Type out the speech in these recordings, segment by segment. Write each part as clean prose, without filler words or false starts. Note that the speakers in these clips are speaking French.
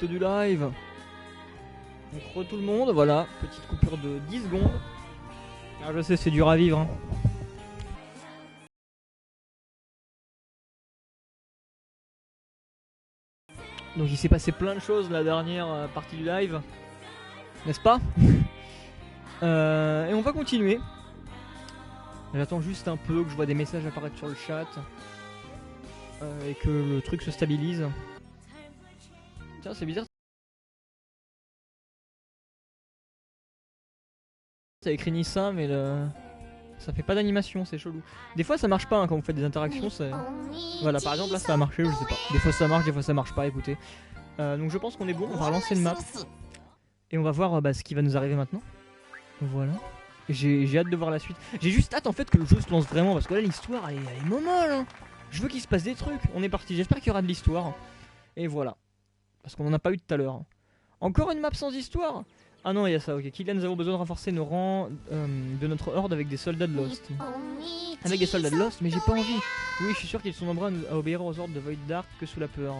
direct du live. Donc tout le monde, voilà, petite coupure de 10 secondes. Ah, je sais, c'est dur à vivre. Hein. Donc il s'est passé plein de choses la dernière partie du live, n'est-ce pas? Et on va continuer. J'attends juste un peu que je vois des messages apparaître sur le chat et que le truc se stabilise. Tiens, c'est bizarre. Ça écrit Nissa, mais ça fait pas d'animation, c'est chelou. Des fois ça marche pas hein, quand vous faites des interactions. Voilà, par exemple là ça a marché, je sais pas. Des fois ça marche, des fois ça marche pas, écoutez. Donc je pense qu'on est bon, on va relancer une map. Et on va voir ce qui va nous arriver maintenant. Voilà. J'ai hâte de voir la suite. J'ai juste hâte en fait que le jeu se lance vraiment, parce que là l'histoire elle est molle hein. Je veux qu'il se passe des trucs, on est parti, j'espère qu'il y aura de l'histoire. Et voilà. Parce qu'on en a pas eu tout à l'heure. Encore une map sans histoire? Ah non, il y a ça, ok. Kylian, nous avons besoin de renforcer nos rangs de notre horde avec des soldats de Lost. Avec des soldats de Lost, mais j'ai pas envie. Oui, je suis sûr qu'ils sont nombreux à obéir aux ordres de Void Dark que sous la peur.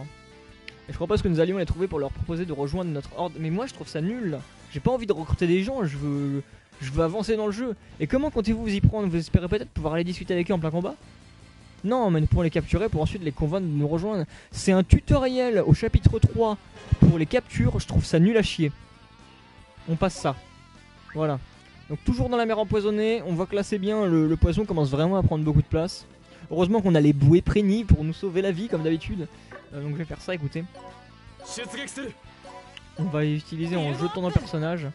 Et je propose que nous allions les trouver pour leur proposer de rejoindre notre horde. Mais moi, je trouve ça nul. J'ai pas envie de recruter des gens, je veux avancer dans le jeu. Et comment comptez-vous vous y prendre? Vous espérez peut-être pouvoir aller discuter avec eux en plein combat? Non, mais pour les capturer, pour ensuite les convaincre de nous rejoindre. C'est un tutoriel au chapitre 3 pour les captures, je trouve ça nul à chier. On passe ça. Voilà. Donc toujours dans la mer empoisonnée, on voit que là c'est bien, le poisson commence vraiment à prendre beaucoup de place. Heureusement qu'on a les bouées prénies pour nous sauver la vie comme d'habitude. Donc je vais faire ça, écoutez. On va utiliser en jetant nos personnages.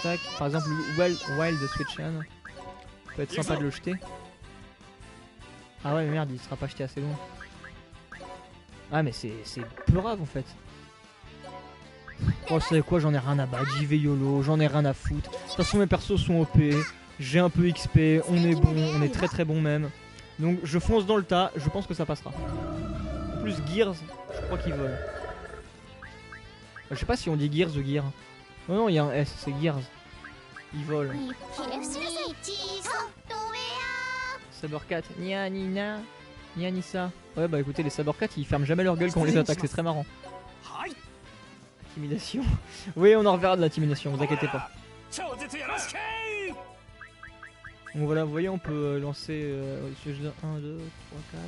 Tac, par exemple le Wild Switchan. Peut être sympa de le jeter. Ah ouais mais merde, il sera pas jeté assez loin. Ah mais c'est pleurave en fait. Oh, vous savez quoi, j'en ai rien à battre, j'y vais YOLO, j'en ai rien à foutre. De toute façon, mes persos sont OP, j'ai un peu XP, on est bon, on est très très bon même. Donc, je fonce dans le tas, je pense que ça passera. En plus, Gears, je crois qu'il vole. Je sais pas si on dit Gears ou Gear. Non, non, il y a un S, c'est Gears. Il vole. Sabercat, nia nina, nia nissa. Ouais, bah écoutez, les Sabercat ils ferment jamais leur gueule quand on les attaque, c'est très marrant. Intimidation. Oui, on en reverra de l'intimidation, vous inquiétez pas. Donc voilà, vous voyez, on peut lancer 1, 2, 3, 4,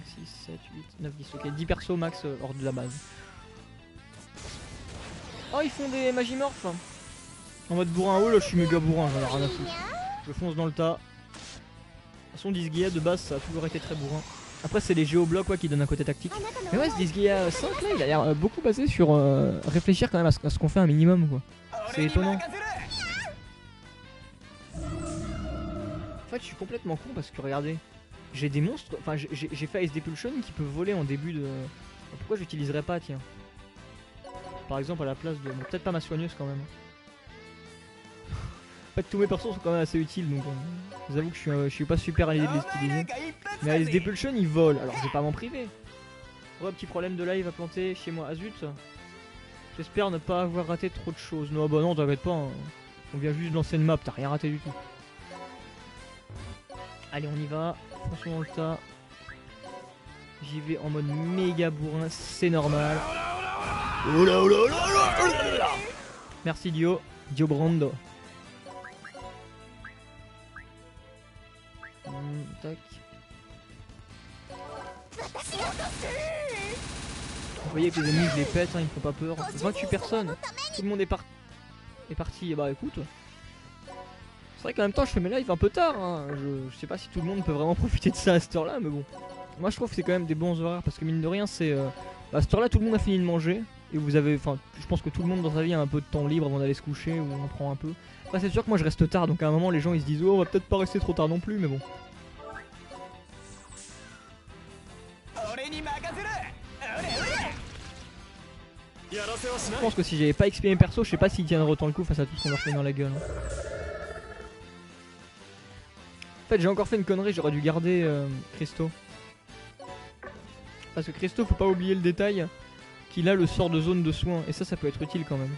5, 6, 7, 8, 9, 10. Ok, 10 persos max hors de la base. Oh, ils font des magimorphes. En mode bourrin. Oh là, je suis méga bourrin, j'en ai rien à foutre. Je fonce dans le tas. De toute façon, Disgaea de base, ça a toujours été très bourrin. Après, c'est les géoblocs quoi, qui donnent un côté tactique. Mais ouais, ce Disgaea 5 là, il a l'air beaucoup basé sur réfléchir quand même à ce qu'on fait un minimum quoi. C'est étonnant. En fait, je suis complètement con parce que regardez, j'ai des monstres. Enfin, j'ai fait Ice Depulsion qui peut voler en début de. Pourquoi j'utiliserais pas, tiens? Par exemple, à la place de. Peut-être pas ma soigneuse quand même. En fait, tous mes persos sont quand même assez utiles donc. Je vous avoue que je suis pas super à l'idée de les utiliser. Mais Ice Depulsion il vole, alors je vais pas m'en priver. Ouais, petit problème de live à planter chez moi. Ah zut. J'espère ne pas avoir raté trop de choses. Non, bah non, t'inquiète pas. Hein. On vient juste de lancer une map, t'as rien raté du tout. Allez, on y va. Fonçons dans le tas. J'y vais en mode méga bourrin, c'est normal. Merci Dio. Dio Brando. Tac. Vous voyez que les ennemis je les pète, hein, ils me font pas peur. 28 personnes. Tout le monde est parti. Et bah écoute. C'est vrai qu'en même temps je fais mes lives un peu tard hein. Je sais pas si tout le monde peut vraiment profiter de ça à cette heure là mais bon. Moi je trouve que c'est quand même des bons horaires parce que mine de rien c'est à cette heure là tout le monde a fini de manger. Et vous avez, enfin je pense que tout le monde dans sa vie a un peu de temps libre avant d'aller se coucher ou on en prend un peu. Après c'est sûr que moi je reste tard donc à un moment les gens ils se disent oh on va peut-être pas rester trop tard non plus mais bon. Je pense que si j'avais pas XP mes persos je sais pas s'ils tiendraient autant le coup face à tout ce qu'on leur fait dans la gueule. En fait j'ai encore fait une connerie, j'aurais dû garder Christo. Parce que Christo faut pas oublier le détail qu'il a le sort de zone de soins et ça peut être utile quand même.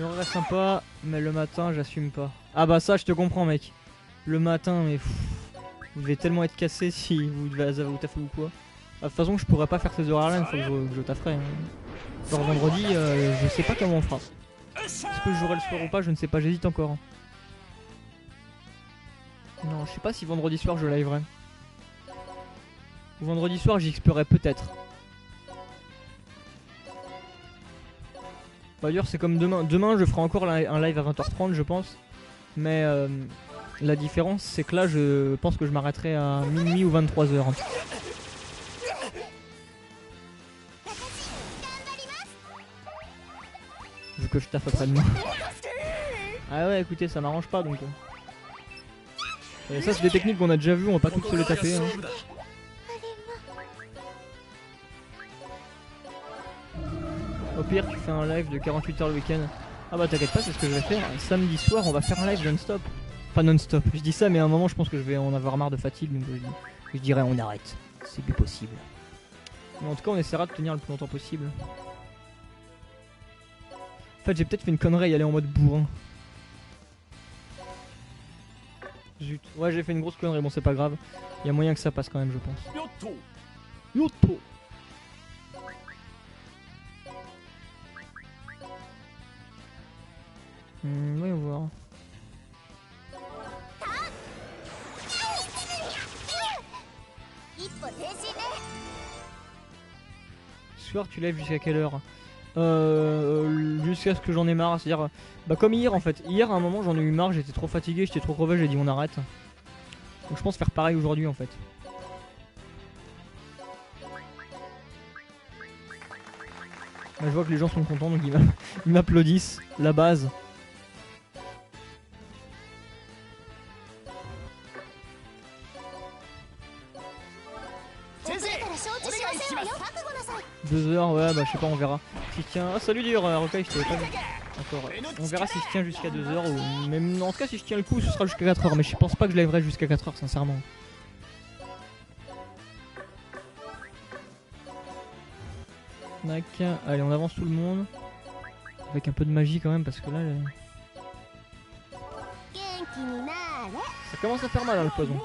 L'horaire est sympa, mais le matin, j'assume pas. Ah bah ça, je te comprends, mec. Le matin, mais vous devez tellement être cassé si vous devez vous taffer ou quoi. De toute façon, je pourrais pas faire ces horaires-là une fois que je tafferai. Hein. Genre vendredi, je sais pas comment on fera. Est-ce que je jouerai le soir ou pas, je ne sais pas, j'hésite encore. Non, je sais pas si vendredi soir je liverai. Ou vendredi soir j'y explorerai peut-être. Bah d'ailleurs c'est comme demain. Demain je ferai encore un live à 20h30 je pense. Mais la différence c'est que là je pense que je m'arrêterai à minuit ou 23h. Vu que je taffe après demain. Ah ouais écoutez ça m'arrange pas donc. Et ça c'est des techniques qu'on a déjà vues, on va pas toutes se les taper. Hein. Au pire tu fais un live de 48 heures le week-end. Ah bah t'inquiète pas c'est ce que je vais faire. Samedi soir on va faire un live non-stop. Pas non-stop, je dis ça mais à un moment je pense que je vais en avoir marre de fatigue donc je dirais on arrête. C'est plus possible. Mais en tout cas on essaiera de tenir le plus longtemps possible. En fait j'ai peut-être fait une connerie et aller en mode bourrin. Zut. Ouais j'ai fait une grosse connerie, bon c'est pas grave. Il y a moyen que ça passe quand même je pense. Yoto. Voyons voir. Ce soir tu lèves jusqu'à quelle heure? Jusqu'à ce que j'en ai marre, c'est-à-dire bah comme hier en fait. Hier à un moment j'en ai eu marre, j'étais trop fatigué, j'étais trop crevé, j'ai dit on arrête. Donc je pense faire pareil aujourd'hui en fait. Là, je vois que les gens sont contents donc ils m'applaudissent, la base. Deux heures, ouais, bah je sais pas, on verra. Si tient. Ah, salut d'ailleurs, Rocaille, je t'avais pas vu. Encore. On verra si je tiens jusqu'à 2 heures ou même. En tout cas, si je tiens le coup, ce sera jusqu'à 4 heures. Mais je pense pas que je lèverai jusqu'à 4 heures, sincèrement. Tac. Allez, on avance tout le monde. Avec un peu de magie quand même, parce que là. Ça commence à faire mal, hein, le poison.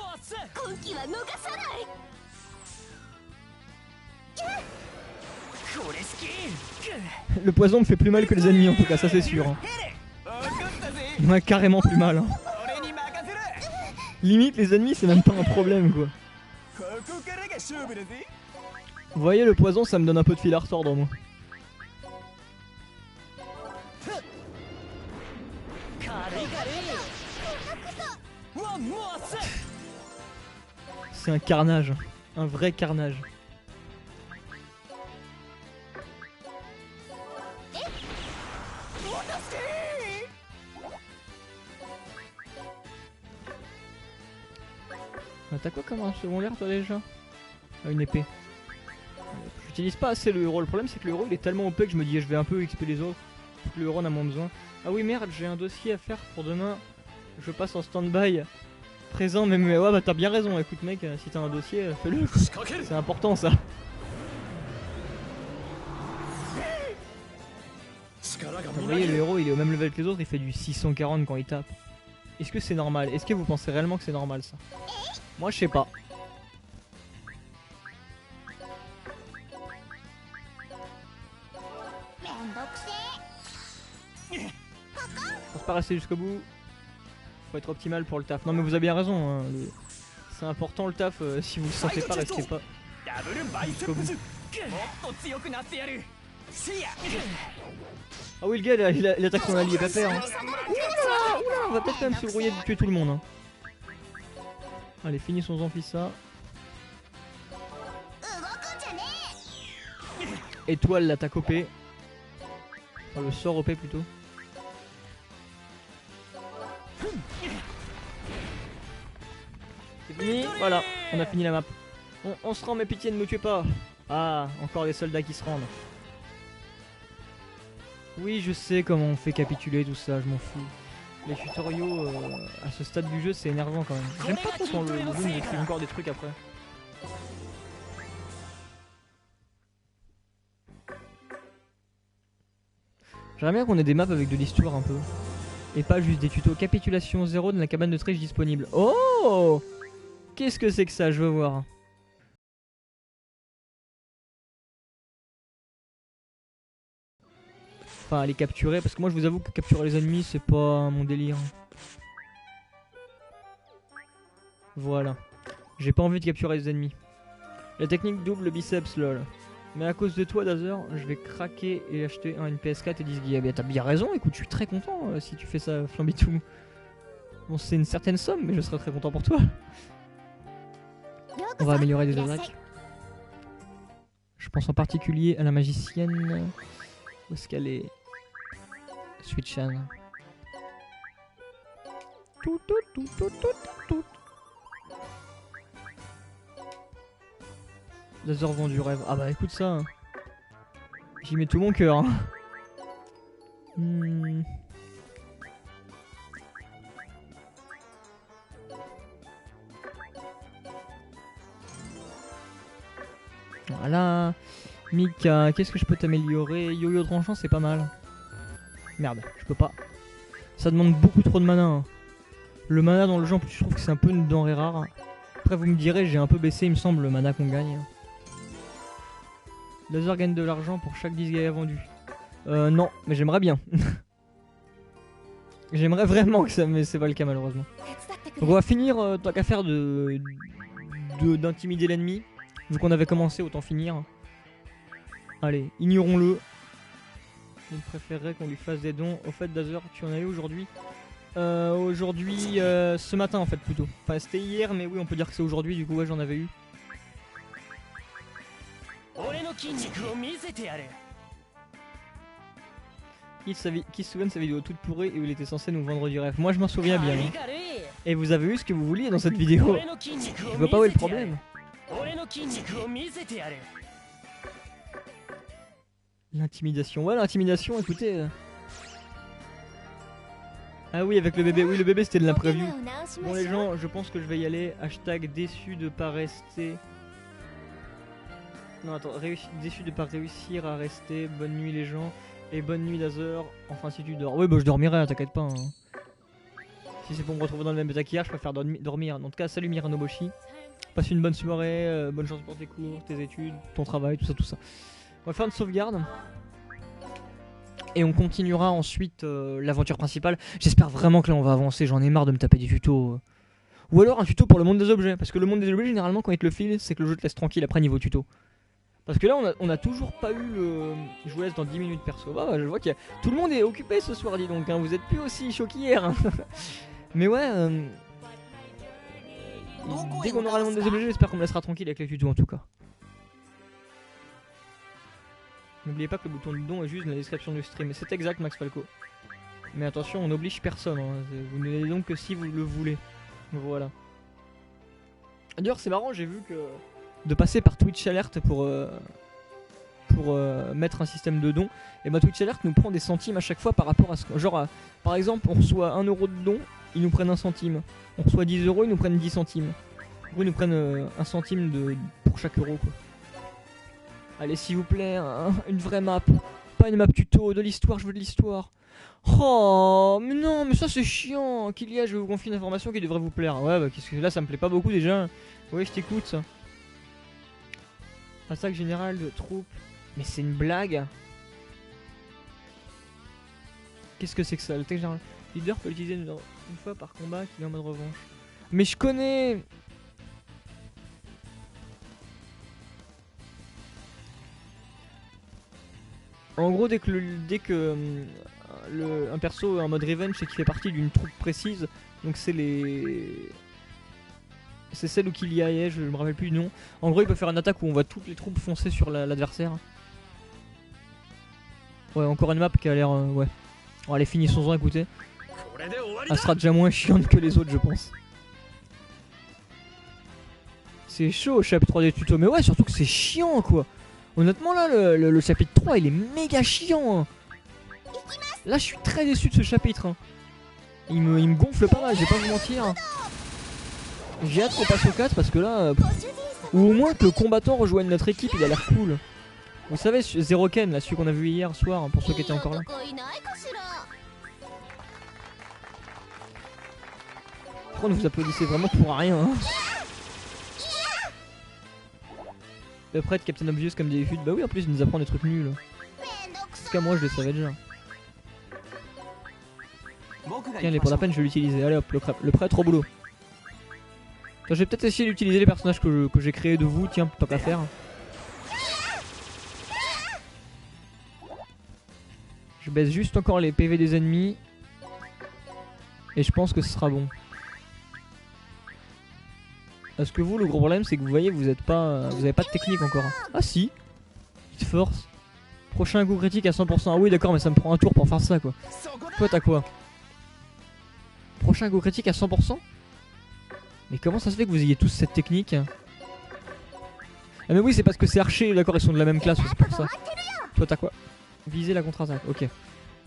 Le poison me fait plus mal que les ennemis en tout cas, ça c'est sûr. Hein. Ouais, carrément plus mal. Hein. Limite les ennemis c'est même pas un problème quoi. Vous voyez le poison ça me donne un peu de fil à retordre moi. C'est un carnage, un vrai carnage. T'as quoi comme un secondaire toi déjà? Une épée. J'utilise pas assez le héros, le problème c'est que le héros il est tellement OP que je me dis je vais un peu XP les autres. Le héros en a moins besoin. Ah oui merde j'ai un dossier à faire pour demain. Je passe en stand-by. Présent mais ouais bah t'as bien raison, écoute mec si t'as un dossier fais-le. C'est important ça. Vous voyez le héros il est au même level que les autres, il fait du 640 quand il tape. Est-ce que c'est normal? Est-ce que vous pensez réellement que c'est normal ça? Moi je sais pas. Faut pas rester jusqu'au bout. Faut être optimal pour le taf. Non mais vous avez bien raison. Hein, c'est important le taf. Si vous le sentez pas, restez pas jusqu'au bout. Ah oui le gars il attaque son allié pépère. Hein. Oula, on va peut-être quand même se brouiller de tuer tout le monde. Hein. Allez finissons-en ça. Étoile l'attaque OP. Enfin le sort OP plutôt. C'est fini, voilà, on a fini la map. On se rend mais pitié ne me tuez pas. Ah, encore des soldats qui se rendent. Oui je sais comment on fait capituler tout ça, je m'en fous. Les tutoriaux à ce stade du jeu c'est énervant quand même. J'aime pas trop quand le jeu nous écrit encore des trucs après. J'aimerais bien qu'on ait des maps avec de l'histoire un peu. Et pas juste des tutos. Capitulation 0 de la cabane de triche disponible. Oh! Qu'est-ce que c'est que ça? Je veux voir. Enfin, les capturer, parce que moi je vous avoue que capturer les ennemis c'est pas mon délire. Voilà. J'ai pas envie de capturer les ennemis. La technique double biceps lol. Mais à cause de toi Dazer, je vais craquer et acheter une PS4 et 10 Go. T'as bien raison, écoute, je suis très content si tu fais ça, Flambitou. Bon, c'est une certaine somme, mais je serai très content pour toi. On va améliorer des attaques. Je pense en particulier à la magicienne. Où est-ce qu'elle est? Switchan. Tout. Laser vent du rêve. Ah bah écoute ça. Hein. J'y mets tout mon cœur. Hein. Voilà. Mika, qu'est-ce que je peux t'améliorer? Yo-yo tranchant, c'est pas mal. Merde, je peux pas. Ça demande beaucoup trop de mana. Hein. Le mana dans le jeu, en plus, je trouve que c'est un peu une denrée rare. Après, vous me direz, j'ai un peu baissé, il me semble, le mana qu'on gagne. Laser gagne de l'argent pour chaque 10 gaïa vendu. Non, mais j'aimerais bien. J'aimerais vraiment que ça, mais c'est pas le cas malheureusement. Donc on va finir, tant qu'à faire, d'intimider l'ennemi. Vu qu'on avait commencé, autant finir. Allez, ignorons-le. Il préférerait qu'on lui fasse des dons. Au fait, Dazer, tu en as eu aujourd'hui? Aujourd'hui, ce matin en fait plutôt. Enfin, c'était hier, mais oui, on peut dire que c'est aujourd'hui, du coup, ouais, j'en avais eu. Qui se souvient de sa vidéo toute pourrie et où il était censé nous vendre du rêve? Moi, je m'en souviens bien. Hein. Et vous avez eu ce que vous vouliez dans cette vidéo. Je vois pas où est le problème. L'intimidation. Ouais, l'intimidation, écoutez. Ah oui, avec le bébé. Oui, le bébé, c'était de l'imprévu. Bon, les gens, je pense que je vais y aller. Hashtag déçu de pas rester. Non, attends. Déçu de pas réussir à rester. Bonne nuit, les gens. Et bonne nuit, Dazer. Enfin, si tu dors. Oui, bah, je dormirai, t'inquiète pas. Hein. Si c'est pour me retrouver dans le même état qu'hier, je préfère dormir. En tout cas, salut Miranoboshi. Passe une bonne soirée. Bonne chance pour tes cours, tes études, ton travail, tout ça, tout ça. On va faire une sauvegarde. Et on continuera ensuite l'aventure principale. J'espère vraiment que là on va avancer. J'en ai marre de me taper des tutos. Ou alors un tuto pour le monde des objets. Parce que le monde des objets, généralement, quand il te le file, c'est que le jeu te laisse tranquille après niveau tuto. Parce que là, on a toujours pas eu le. Je vous laisse dans 10 minutes perso. Bah, je vois que tout le monde est occupé ce soir, dis donc. Hein. Vous êtes plus aussi chaud qu'hier. Hein. Mais ouais. Dès qu'on aura le monde des objets, j'espère qu'on me laissera tranquille avec les tutos en tout cas. N'oubliez pas que le bouton de don est juste dans la description du stream. C'est exact, Max Falco. Mais attention, on n'oblige personne. Hein. Vous ne l'avez donc que si vous le voulez. Voilà. D'ailleurs, c'est marrant, j'ai vu que de passer par Twitch Alert pour mettre un système de don, et bah Twitch Alert nous prend des centimes à chaque fois par rapport à ce que. Genre, par exemple, on reçoit 1 euro de don, ils nous prennent 1 centime. On reçoit 10 euros, ils nous prennent 10 centimes. Du coup, ils nous prennent 1 centime pour chaque euro, quoi. Allez, s'il vous plaît, une vraie map. Pas une map tuto, de l'histoire, je veux de l'histoire. Oh, mais non, mais ça c'est chiant. Qu'il y a, je vais vous confier une information qui devrait vous plaire. Ouais, bah, qu'est-ce que là, ça me plaît pas beaucoup déjà. Oui, je t'écoute, ça. Attaque générale de troupes. Mais c'est une blague. Qu'est-ce que c'est que ça? L'attaque générale. Le leader peut l'utiliser une fois par combat qu'il est en mode revanche. Mais je connais. En gros, dès que un perso est en mode revenge, c'est qu'il fait partie d'une troupe précise. Donc c'est c'est celle où qu'il y a, je me rappelle plus du nom. En gros, il peut faire une attaque où on voit toutes les troupes foncer sur l'adversaire. Ouais, encore une map qui a l'air... ouais. Bon, allez, finissons-en, écoutez. Elle sera déjà moins chiante que les autres, je pense. C'est chaud, chapitre 3 des tutos. Mais ouais, surtout que c'est chiant, quoi. Honnêtement, là, le chapitre 3, il est méga chiant. Hein. Là, je suis très déçu de ce chapitre. Hein. Il me gonfle pas mal, je vais pas vous mentir. J'ai hâte qu'on passe au 4 parce que là... ou au moins que le combattant rejoigne notre équipe, il a l'air cool. Vous savez, Zero Ken, là, celui qu'on a vu hier soir, hein, pour ceux qui étaient encore là. Pourquoi vous applaudissez vraiment pour rien hein. Le prêtre Captain Obvious comme d'habitude, bah oui en plus il nous apprend des trucs nuls. En tout cas moi je le savais déjà. Tiens allez pour la peine je vais l'utiliser, allez hop le prêtre au boulot. Attends, je vais peut-être essayer d'utiliser les personnages que j'ai créés de vous, tiens tant qu'à faire. Je baisse juste encore les PV des ennemis. Et je pense que ce sera bon. Parce que vous, le gros problème, c'est que vous voyez, vous avez pas de technique encore. Ah si, petite force. Prochain coup critique à 100%. Ah oui, d'accord, mais ça me prend un tour pour faire ça, quoi. Toi, t'as quoi? Prochain coup critique à 100%. Mais comment ça se fait que vous ayez tous cette technique? Ah mais oui, c'est parce que c'est archer, d'accord, ils sont de la même classe, c'est pour ça. Toi, t'as quoi? Viser la contre-attaque, ok.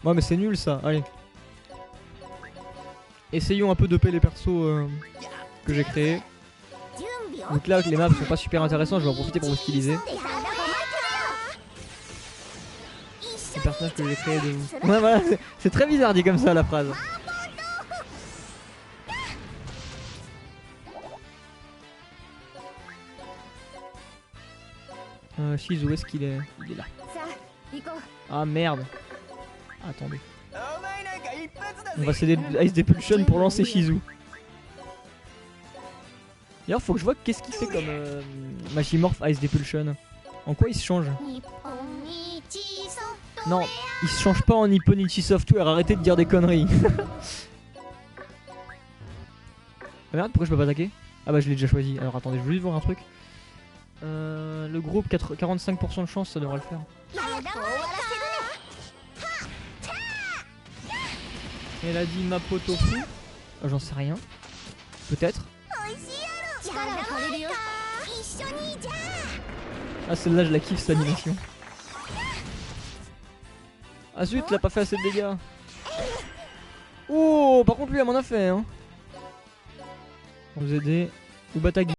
Ouais, mais c'est nul ça, allez. Essayons un peu de payer les persos que j'ai créés. Donc là les maps sont pas super intéressants, je vais en profiter pour vous styliser. Les personnages que j'ai créés de vous. Ouais voilà, c'est très bizarre dit comme ça la phrase. Shizu, où est-ce qu'il est? Il est là. Ah merde. Attendez. On va céder Ice Depulsion pour lancer Shizu. D'ailleurs faut que je vois qu'est-ce qu'il fait comme Magimorph Ice Depulsion. En quoi il se change? Non, il se change pas en Nipponichi Software, arrêtez de dire des conneries. Ah merde, pourquoi je peux pas attaquer? Ah bah je l'ai déjà choisi, alors attendez, je veux juste voir un truc. Le groupe 45% de chance, ça devrait le faire. Elle a dit Mapoto Fu. Oh, j'en sais rien. Peut-être. Ah celle-là je la kiffe cette animation. Ah zut, il a pas fait assez de dégâts. Oh par contre lui elle m'en a fait hein. Pour vous aider. Ubatagi.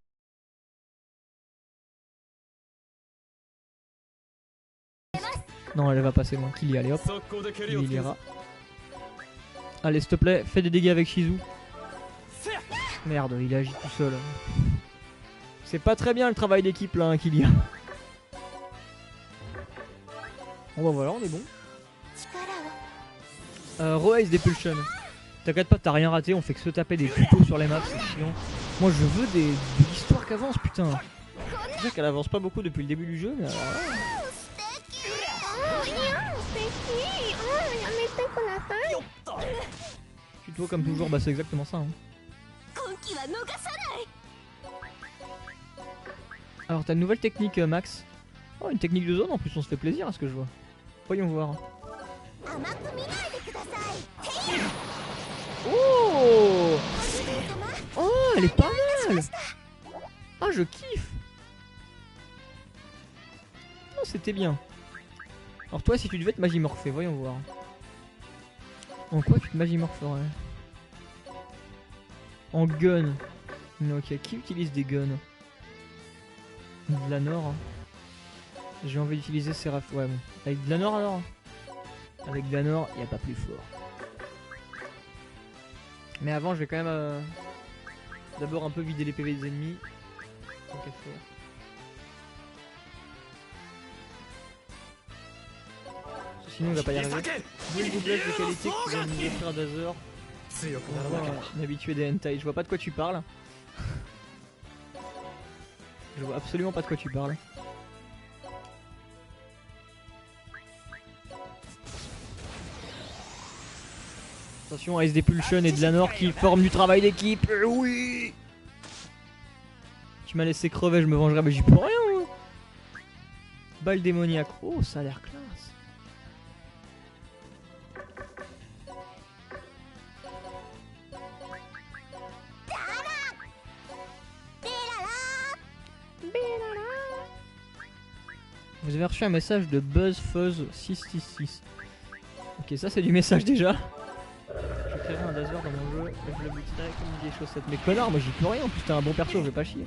Non elle va passer loin. Qu'il y allez hop. Il ira. Allez s'il te plaît, fais des dégâts avec Shizu. Merde, il agit tout seul. C'est pas très bien le travail d'équipe là, hein, qu'il y a. Bon bah voilà, on est bon. Roace Depulsion. T'inquiète pas, t'as rien raté, on fait que se taper des tutos sur les maps, c'est chiant. Moi je veux de l'histoire qui avance, putain. C'est vrai qu'elle avance pas beaucoup depuis le début du jeu, mais alors là... Tuto comme toujours, bah c'est exactement ça. Hein. Alors t'as une nouvelle technique Max. Oh une technique de zone en plus on se fait plaisir à ce que je vois. Voyons voir. Oh oh elle est pas mal. Ah je kiffe. Oh c'était bien. Alors toi si tu devais être magimorphé, voyons voir. En quoi tu te magimorpherais? En gun. Ok, qui utilise des guns? De la Nord. J'ai envie d'utiliser Seraph. Ouais bon. Avec de la Nord alors? Avec de la Nord, il n'y a pas plus fort. Mais avant je vais quand même d'abord un peu vider les PV des ennemis. Tant qu'à faire. Sinon on va pas y arriver. Vu le doublage de qualité que tu vas nous offrir d'Azur. On est habitué des hentai. Je vois pas de quoi tu parles. Je vois absolument pas de quoi tu parles. Attention, Ice Depulsion et de la Nord qui forment du travail d'équipe. Oui. Tu m'as laissé crever, je me vengerai, mais j'y peux rien. Moi. Balle démoniaque. Oh, ça a l'air classe. Vous avez reçu un message de BuzzFuzz666. Ok, ça c'est du message déjà. Je créerai un Dazer dans mon jeu et je le multiplie comme des chaussettes. Mais connard, moi j'y peux rien, en plus t'as un bon perso, je vais pas chier.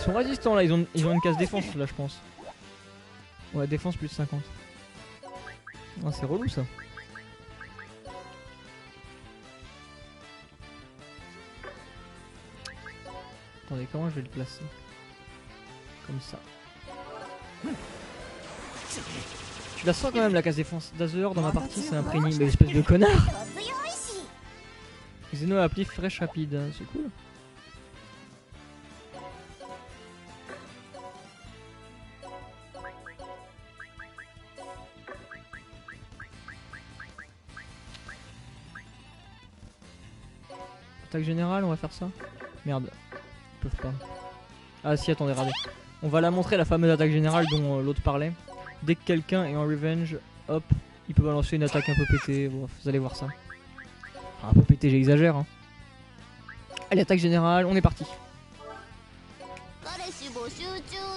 sont résistants là, ils ont une case défense là je pense. Ouais, défense plus de 50. Ah, c'est relou ça. Attendez, comment je vais le placer? Comme ça. Tu la sens quand même la case défense d'Azer dans ma partie, c'est un préni, mais espèce de connard. Xeno a appelé fraîche rapide, c'est cool. Attaque générale, on va faire ça. Merde, ils peuvent pas. Ah si, attendez, regardez. On va la montrer, la fameuse attaque générale dont l'autre parlait. Dès que quelqu'un est en revenge, hop, il peut balancer une attaque un peu pétée. Bon, vous allez voir ça. Enfin, un peu pétée, j'exagère. Hein. Allez, attaque générale, on est parti.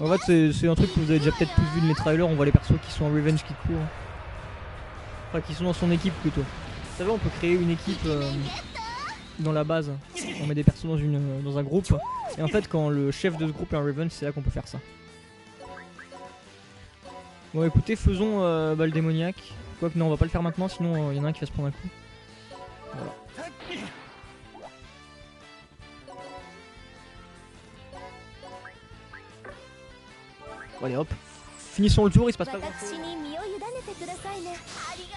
En fait, c'est un truc que vous avez déjà peut-être tous vu dans les trailers. On voit les persos qui sont en revenge qui courent. Enfin, qui sont dans son équipe plutôt. Vous savez, on peut créer une équipe dans la base. On met des persos dans un groupe. Et en fait, quand le chef de ce groupe est en revenge, c'est là qu'on peut faire ça. Bon, écoutez, faisons balle démoniaque. Quoique, non, on va pas le faire maintenant, sinon il y en a un qui va se prendre un coup. Voilà. Bon, allez, hop. Finissons le tour, il se passe pas grand chose.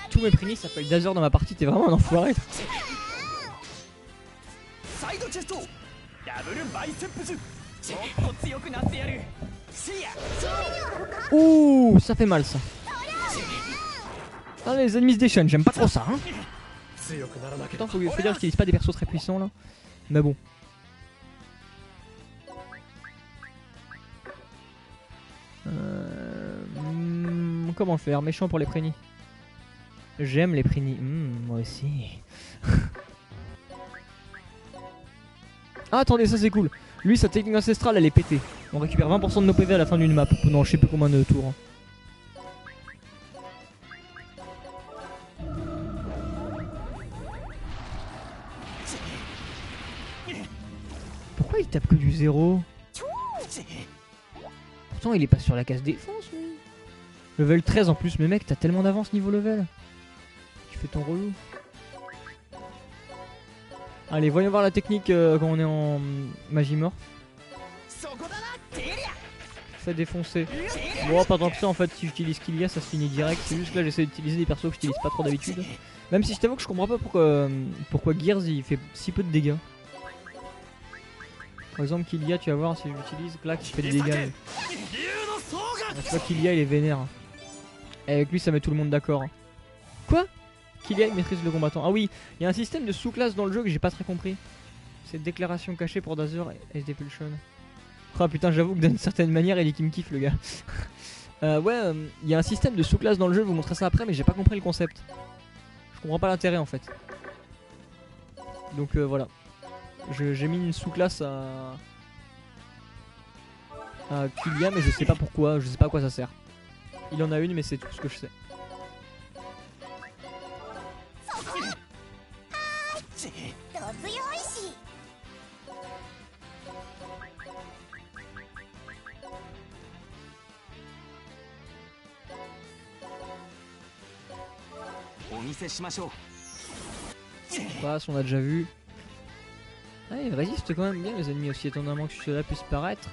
Tous mes prénis s'appellent Dazer dans ma partie, t'es vraiment un enfoiré. Ouh, ça fait mal ça. Ah, les ennemis se déchaînent, j'aime pas trop ça. Hein. Putain, faut dire que j'utilise pas des persos très puissants là. Mais bon. Comment faire? Méchant pour les prénis. J'aime les prénis. Moi aussi. Ah, attendez, ça c'est cool. Lui, sa technique ancestrale, elle est pétée. On récupère 20% de nos PV à la fin d'une map. Non, je sais plus combien de tours. Hein. Pourquoi il tape que du 0? Pourtant, il est pas sur la case défense, lui. Level 13 en plus, mais mec, t'as tellement d'avance niveau level. Tu fais ton relou. Allez, voyons voir la technique quand on est en Magimorph. Fait défoncer. Bon, pas tant que ça en fait, si j'utilise Killia, ça se finit direct. C'est juste que là, j'essaie d'utiliser des persos que j'utilise pas trop d'habitude. Même si je t'avoue que je comprends pas pourquoi Gears il fait si peu de dégâts. Par exemple, Killia, tu vas voir si j'utilise, clac, il fait des dégâts. Tu vois, Killia il est vénère. Et avec lui, ça met tout le monde d'accord. Quoi? Killia il maîtrise le combattant. Ah oui, il y a un système de sous-classe dans le jeu que j'ai pas très compris. C'est déclaration cachée pour Dazer et SD Pulsion. Oh putain, j'avoue que d'une certaine manière, il dit qu'il me kiffe le gars. Ouais, il y a un système de sous-classe dans le jeu, je vous montrerai ça après, mais j'ai pas compris le concept. Je comprends pas l'intérêt en fait. Donc voilà. J'ai mis une sous-classe à Killia, mais je sais pas pourquoi, je sais pas à quoi ça sert. Il en a une, mais c'est tout ce que je sais. Passe, on a déjà vu. Ah, il résiste quand même bien les ennemis aussi étonnamment que cela puisse paraître.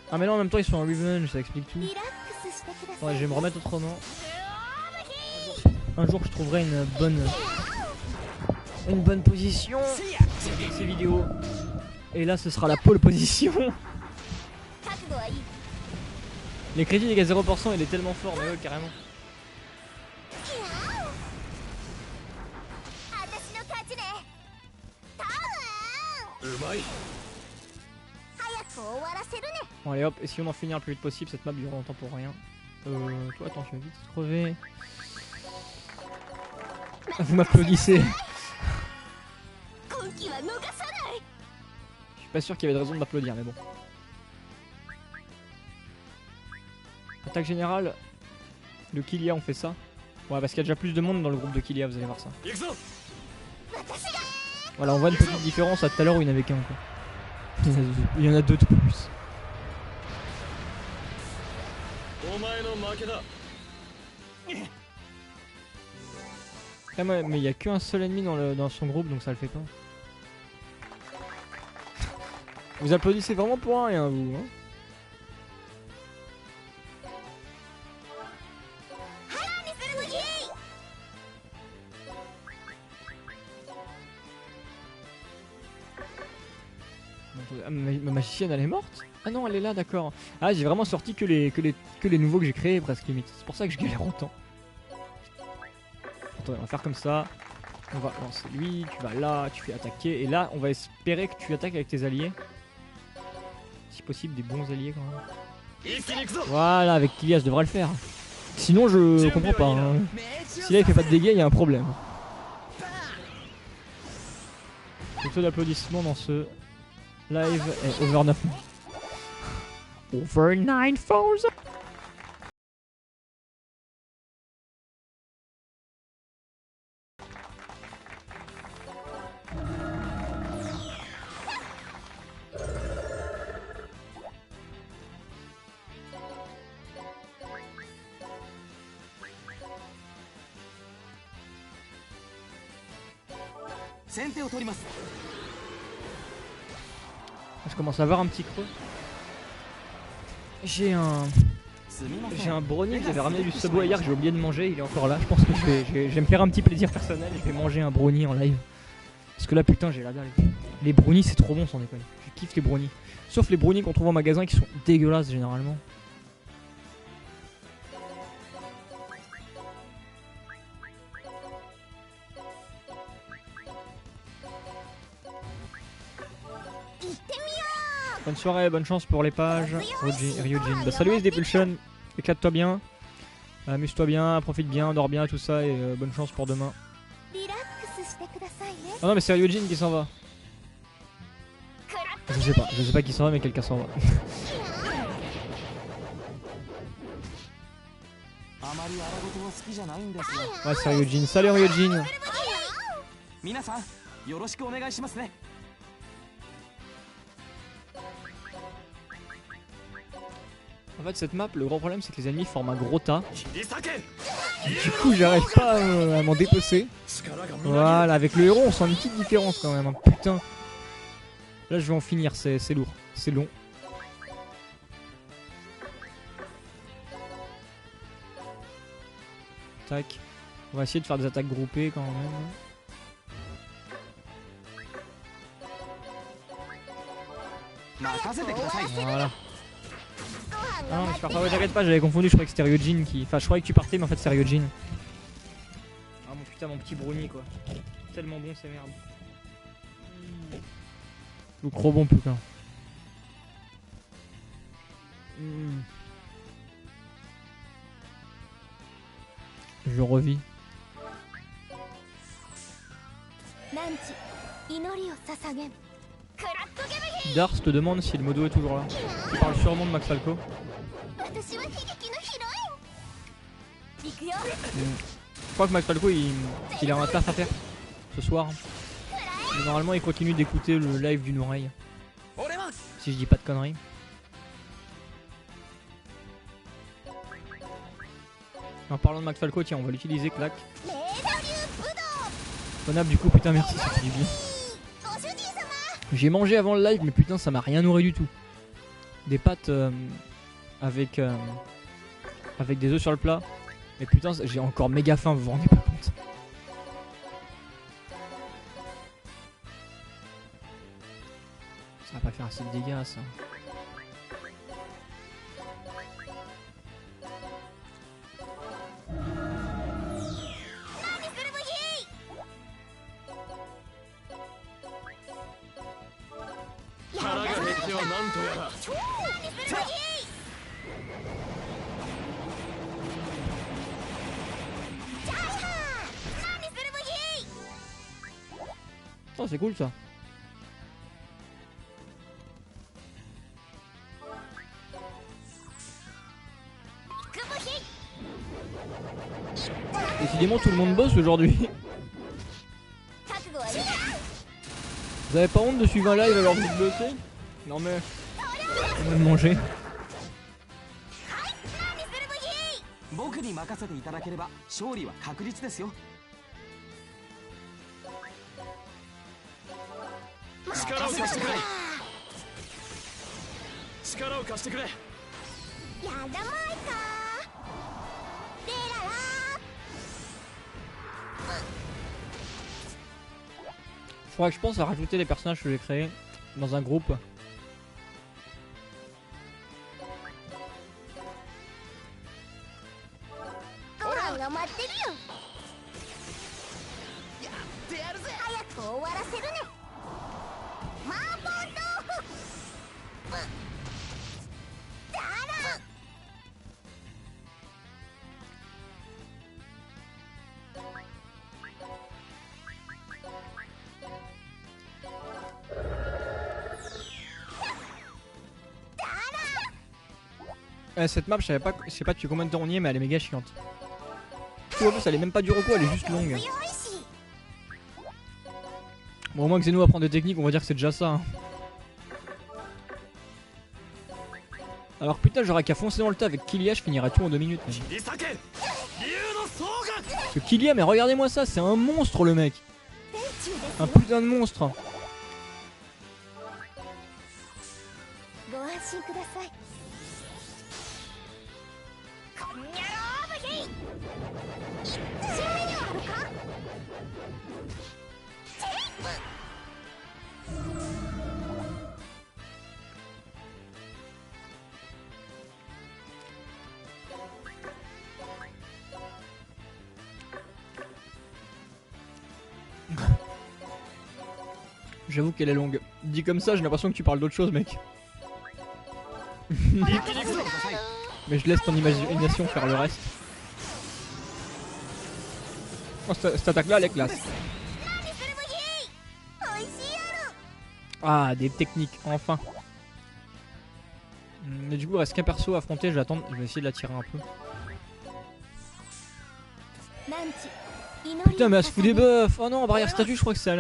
Ah mais là en même temps ils sont en revenge, ça explique tout. Ouais, je vais me remettre autrement. Un jour je trouverai une bonne position avec ces vidéos. Et là ce sera la pole position. Les crédits dégâts 0%, il est tellement fort, mais ouais carrément. Bon allez hop, essayons d'en finir le plus vite possible, cette map dure longtemps pour rien. Toi attends, tu vas vite crever. Vous m'applaudissez. Je suis pas sûr qu'il y avait de raison de m'applaudir, mais bon. Attaque générale de Killia, on fait ça. Ouais, parce qu'il y a déjà plus de monde dans le groupe de Killia, vous allez voir ça. Voilà, on voit une petite différence à tout à l'heure où il n'y en avait qu'un quoi. Il y en a deux de plus. Ah, mais il n'y a qu'un seul ennemi dans son groupe donc ça le fait pas. Vous applaudissez vraiment pour rien vous hein. Ah, ma magicienne elle est morte? Ah non elle est là d'accord. Ah j'ai vraiment sorti que les nouveaux que j'ai créés presque limite. C'est pour ça que je galère autant. Attendez on va faire comme ça. On va lancer lui, tu vas là, tu fais attaquer. Et là on va espérer que tu attaques avec tes alliés. Si possible des bons alliés quand même. Voilà avec Kylia je devrais le faire. Sinon je comprends pas hein. Si là il fait pas de dégâts il y a un problème. Le taux d'applaudissement dans ce live est over 9. Over 9000. Je commence à avoir un petit creux. J'ai un brownie que j'avais ramené du Subway hier que j'ai oublié de manger, il est encore là. Je pense que je vais me faire un petit plaisir personnel et je vais manger un brownie en live. Parce que là putain j'ai la dalle. Les brownies c'est trop bon sans déconner. Je kiffe les brownies. Sauf les brownies qu'on trouve en magasin qui sont dégueulasses généralement. Bonne soirée, bonne chance pour les pages. Ryujin. Bah, salut Depulsion, éclate-toi bien. Amuse-toi bien, profite bien, dors bien, tout ça et bonne chance pour demain. Ah non mais c'est Ryujin qui s'en va. Je sais pas qui s'en va mais quelqu'un s'en va. Ouais c'est Ryujin, salut Ryujin. En fait cette map, le gros problème c'est que les ennemis forment un gros tas. Du coup j'arrive pas à m'en dépecer. Voilà, avec le héros on sent une petite différence quand même, hein. Putain. Là je vais en finir, c'est lourd, c'est long. Tac. On va essayer de faire des attaques groupées quand même. Voilà. Ah non mais je pars pas, ouais, t'inquiète pas, j'avais confondu, je croyais que c'était Ryujin qui... Enfin je croyais que tu partais mais en fait c'est Ryujin. Ah mon putain mon petit brownie quoi. Tellement bon ces merdes. Le trop bon putain. Je revis. Dars te demande si le modo est toujours là. Il parle sûrement de Max Falco. Je crois que Max Falco il a un taf à faire ce soir. Mais normalement il continue d'écouter le live d'une oreille. Si je dis pas de conneries. En parlant de Max Falco, tiens on va l'utiliser, clac. Bonab du coup putain merci, ça fait du bien. J'ai mangé avant le live mais putain ça m'a rien nourri du tout. Des pâtes avec des œufs sur le plat. Mais putain j'ai encore méga faim, vous vous rendez pas compte. Ça va pas faire assez de dégâts ça. Oh c'est cool ça. Décidément tout le monde bosse aujourd'hui. Vous avez pas honte de suivre un live alors que vous bossez? Non mais... On va le manger. 僕に任せていただければ勝利は確実ですよ。力を貸してくれ。力を貸してくれ。やだまいか。レララ。Faudrait que je pense à rajouter les personnages que j'ai créés dans un groupe. Cette map, je sais pas depuis combien de temps on y est, mais elle est méga chiante. En plus, elle est même pas du repos, elle est juste longue. Bon, au moins que Xeno apprend des techniques, on va dire que c'est déjà ça. Hein. Alors putain, j'aurais qu'à foncer dans le tas avec Killia, je finirais tout en 2 minutes. Mais... Parce que Killia, mais regardez-moi ça, c'est un monstre le mec. Un putain de monstre. J'avoue qu'elle est longue. Dit comme ça, j'ai l'impression que tu parles d'autre chose, mec. Mais je laisse ton imagination faire le reste. Oh, cette attaque-là, elle est classe. Ah, des techniques, enfin. Mais du coup, il reste qu'un perso à affronter. Je vais attendre, je vais essayer de la tirer un peu. Putain, mais elle se fout des buffs. Oh non, barrière statue, je crois que c'est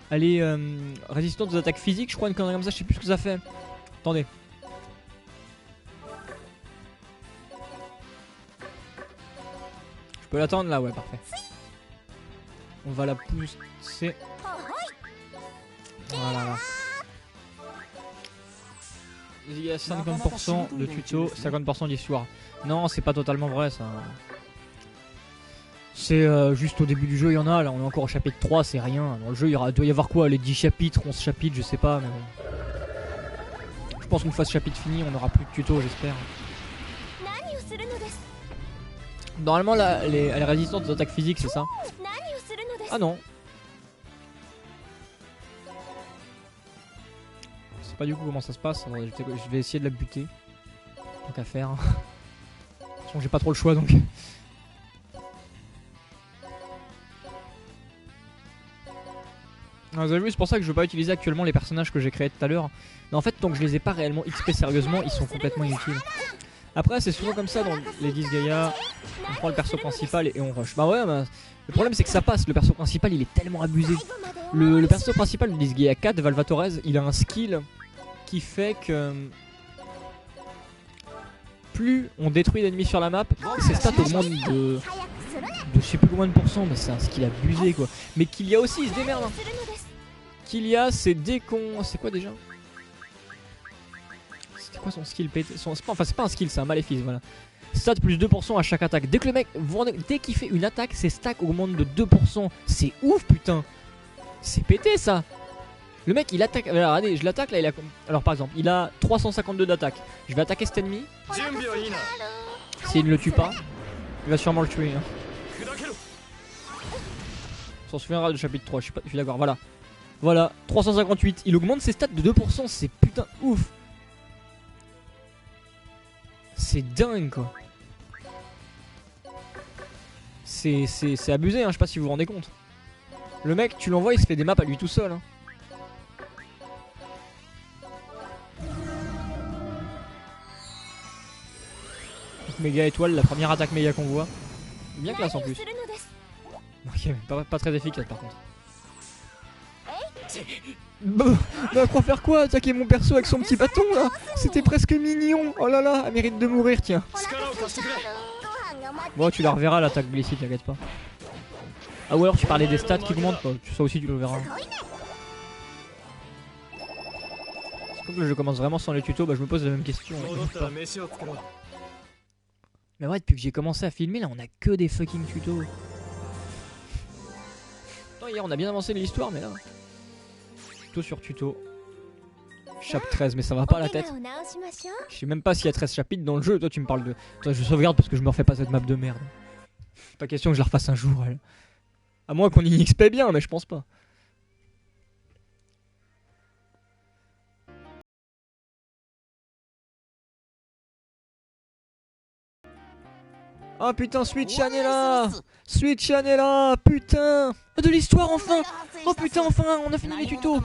elle est résistante aux attaques physiques, je crois, une connerie comme ça, je sais plus ce que ça fait. Attendez. Je peux l'attendre là, ouais, parfait. On va la pousser. Voilà. Là. Il y a 50% de tuto, 50% d'histoire. Non, c'est pas totalement vrai ça. C'est juste au début du jeu, il y en a, là on est encore au chapitre 3, c'est rien. Dans le jeu, il doit y avoir quoi, les 10 chapitres, 11 chapitres, je sais pas, mais bon. Je pense qu'une fois ce chapitre fini, on n'aura plus de tuto, j'espère. Normalement, là, elle est résistante aux attaques physiques, c'est ça? Ah non. Je sais pas du coup comment ça se passe, alors, je vais essayer de la buter. Tant qu'à faire. De toute façon, j'ai pas trop le choix donc. Vous avez vu, c'est pour ça que je veux pas utiliser actuellement les personnages que j'ai créés tout à l'heure. Mais en fait, tant que je les ai pas réellement XP sérieusement, ils sont complètement inutiles. Après, c'est souvent comme ça dans les Disgaea. On prend le perso principal et on rush. Bah ouais, bah, le problème c'est que ça passe. Le perso principal il est tellement abusé. Le perso principal de Disgaea 4, Valvatorez, il a un skill qui fait que plus on détruit d'ennemis sur la map, ses stats augmentent de je sais plus combien de pourcents, mais c'est un skill abusé quoi. Mais Killia aussi, il se démerde. Hein. Killia, c'est dès qu'on... C'est quoi déjà? C'était quoi son skill pété? Enfin, c'est pas un skill, c'est un maléfice, voilà. Stat plus 2% à chaque attaque. Dès que le mec, dès qu'il fait une attaque, ses stacks augmentent de 2%. C'est ouf, putain. C'est pété ça. Le mec, il attaque. Alors, regardez, je l'attaque là, il a. Alors, par exemple, il a 352 d'attaque. Je vais attaquer cet ennemi. S'il ne le tue pas, il va sûrement le tuer. Hein. On s'en souviendra du chapitre 3, je suis d'accord, voilà. Voilà, 358. Il augmente ses stats de 2%, c'est putain ouf. C'est dingue quoi. C'est abusé, hein, je sais pas si vous vous rendez compte. Le mec, tu l'envoies, il se fait des maps à lui tout seul. Hein. Méga étoile, la première attaque méga qu'on voit. Bien classe en plus. Ok, pas très efficace par contre. Bah croire faire quoi? Attaquer mon perso avec son petit bâton là? C'était presque mignon. Oh là là, elle mérite de mourir, tiens. Bon, tu la reverras l'attaque blessée, t'inquiète pas. Ah, ou alors tu parlais des stats qui augmentent quoi. Ça aussi tu le verras. C'est comme que je commence vraiment sans les tutos, bah je me pose la même question. Mais ouais, depuis que j'ai commencé à filmer, là on a que des fucking tutos. Non, hier on a bien avancé l'histoire, mais là. Tuto sur tuto. Chapitre 13, mais ça va pas la tête. Je sais même pas s'il y a 13 chapitres dans le jeu. Toi, tu me parles de. Toi, je sauvegarde parce que je me refais pas cette map de merde. Pas question que je la refasse un jour, elle. À moins qu'on y XP bien, mais je pense pas. Oh putain, Switch-chan est là! Switch-chan est là! Putain! Oh, de l'histoire enfin! Oh putain, enfin, on a fini les tutos!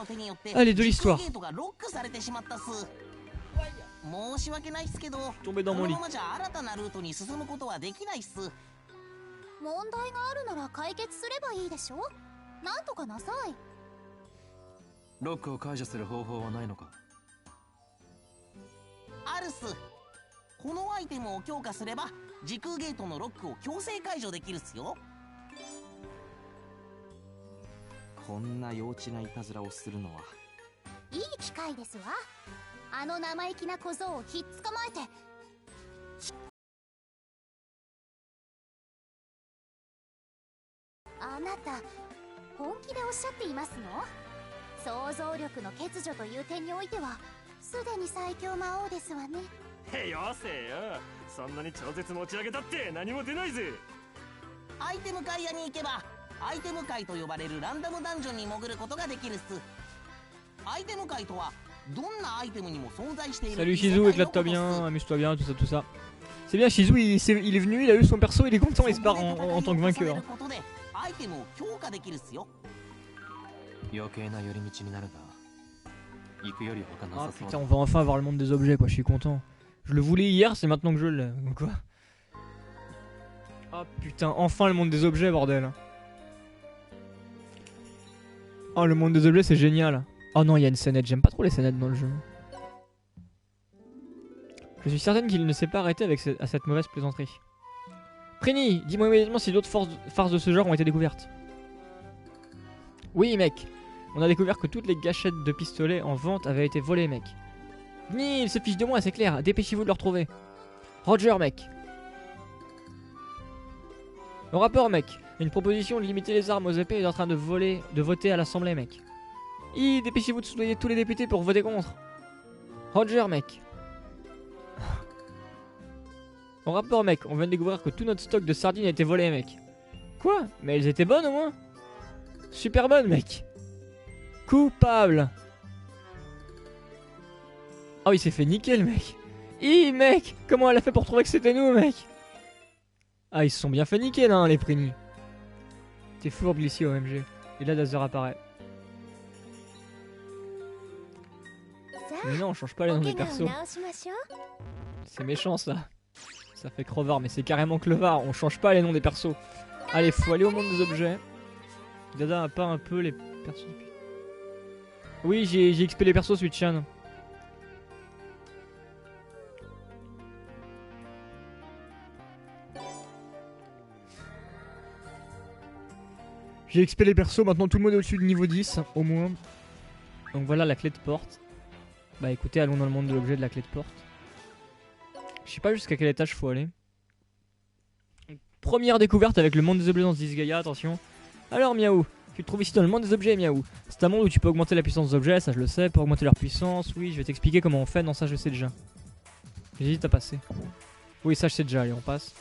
Allez, de l'histoire. Tombé dans mon lit. 問題があるなら解決すればいいでしょ。なんとかなさい。ロックを解除する方法はないのか。あるっす。このアイテムを強化すれば時空ゲートのロックを強制解除できるっすよ。こんな幼稚ないたずらをするのはいい機会ですわ。あの生意気な小僧をひっ捕まえて。あなた本気でおっしゃっていますの？想像力の欠如という点においてはすでに最強魔王ですわね。よせよ、そんなに超絶持ち上げたって何も出ないぜ。アイテム会屋に行けばアイテム会と呼ばれるランダムダンジョンに潜ることができるっす。アイテム会とはどんなアイテムにも存在している。 Salut Shizu, éclate-toi bien, amuse-toi bien, tout ça, tout ça. C'est bien, Shizu, il est venu, il a eu son perso, il est content, il se barre en tant que vainqueur. アイテムを強化できるっすよ。余計な寄り道になるが行くより他なさ Ah そう putain, on va enfin voir le monde des objets, quoi, je suis content. Je le voulais hier, c'est maintenant que je l'ai. Quoi? Ah putain, enfin le monde des objets, bordel. Oh, le monde des objets, c'est génial. Oh non, il y a une scénette, j'aime pas trop les scénettes dans le jeu. Je suis certaine qu'il ne s'est pas arrêté avec à cette mauvaise plaisanterie. Prini, dis-moi immédiatement si d'autres farces de ce genre ont été découvertes. Oui, mec. On a découvert que toutes les gâchettes de pistolets en vente avaient été volées, mec. Ni, il se fiche de moi, c'est clair. Dépêchez-vous de le retrouver. Roger, mec. Au rapport, mec. Une proposition de limiter les armes aux épées est en train de voter à l'Assemblée, mec. Dépêchez-vous de soudoyer tous les députés pour voter contre. Roger, mec. Au rapport, mec, on vient de découvrir que tout notre stock de sardines a été volé, mec. Quoi? Mais elles étaient bonnes au moins? Super bonnes, mec. Coupable. Oh, il s'est fait niquer, le mec. Mec, comment elle a fait pour trouver que c'était nous, mec? Ah, ils se sont bien fait niquer, là, hein, les Prini. T'es fourbe ici, OMG. Et là, Dazer apparaît. Mais non, on change pas les noms des persos. C'est méchant, ça. Ça fait crevard, mais c'est carrément clevard. On change pas les noms des persos. Allez, faut aller au monde des objets. Dada a pas un peu les persos. Oui, j'ai XP les persos, Switchan. J'ai XP les persos, maintenant tout le monde est au-dessus du niveau 10, au moins. Donc voilà la clé de porte. Bah écoutez, allons dans le monde de l'objet de la clé de porte. Je sais pas jusqu'à quel étage faut aller. Première découverte avec le monde des objets dans Disgaea, attention. Alors Miaou, tu te trouves ici dans le monde des objets, Miaou. C'est un monde où tu peux augmenter la puissance des objets, ça je le sais, pour augmenter leur puissance. Oui, je vais t'expliquer comment on fait, non ça je sais déjà. J'hésite à passer. Oui, ça je sais déjà, allez on passe.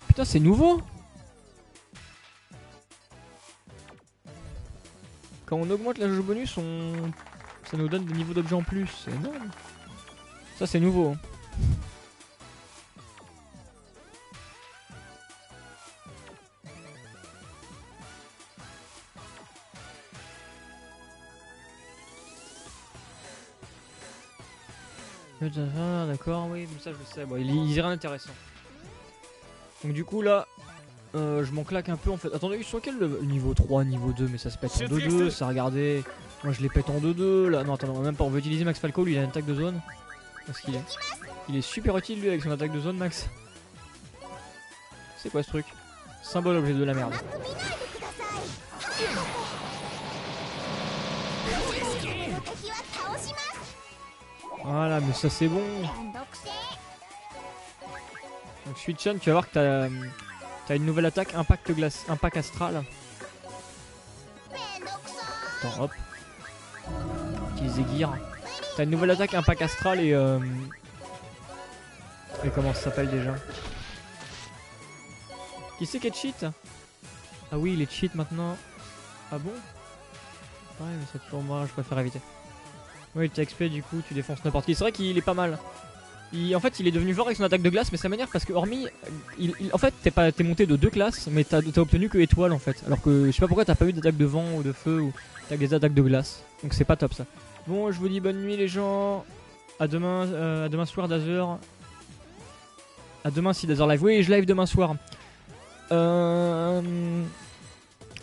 Putain, c'est nouveau. Quand on augmente la jauge bonus, ça nous donne des niveaux d'objets en plus, c'est énorme. Ça c'est nouveau. Hein. D'accord, oui, mais ça je le sais. Bon, il y a rien d'intéressant. Donc du coup là, Je m'en claque un peu en fait. Attendez, ils sont quel le niveau 3, niveau 2? Mais ça se pète en 2-2, ça regardez. Moi je les pète en 2-2 là. Non, attends, même pas. On veut utiliser Max Falco, lui il a une attaque de zone. Parce qu'il est. Il est super utile lui avec son attaque de zone, Max. C'est quoi ce truc? Symbole objet de la merde. Voilà, mais ça c'est bon. Donc Switchan, tu vas voir que t'as une nouvelle attaque, impact glace, impact astral. Attends, hop. Utiliser Gear. T'as une nouvelle attaque, impact astral et comment ça s'appelle déjà? Qui c'est qui est cheat? Ah oui, il est cheat maintenant. Ah bon? Ouais, mais c'est toujours moi, je préfère éviter. Oui, tu XP, du coup, tu défonces n'importe qui. C'est vrai qu'il est pas mal. En fait, il est devenu fort avec son attaque de glace, mais ça m'énerve parce que, hormis. En fait, t'es monté de 2 classes, mais t'as obtenu que étoile en fait. Alors que je sais pas pourquoi t'as pas eu d'attaque de vent ou de feu ou t'as que des attaques de glace. Donc c'est pas top ça. Bon, je vous dis bonne nuit les gens. À demain soir d'Azur. À demain si d'Azur live. Oui, je live demain soir.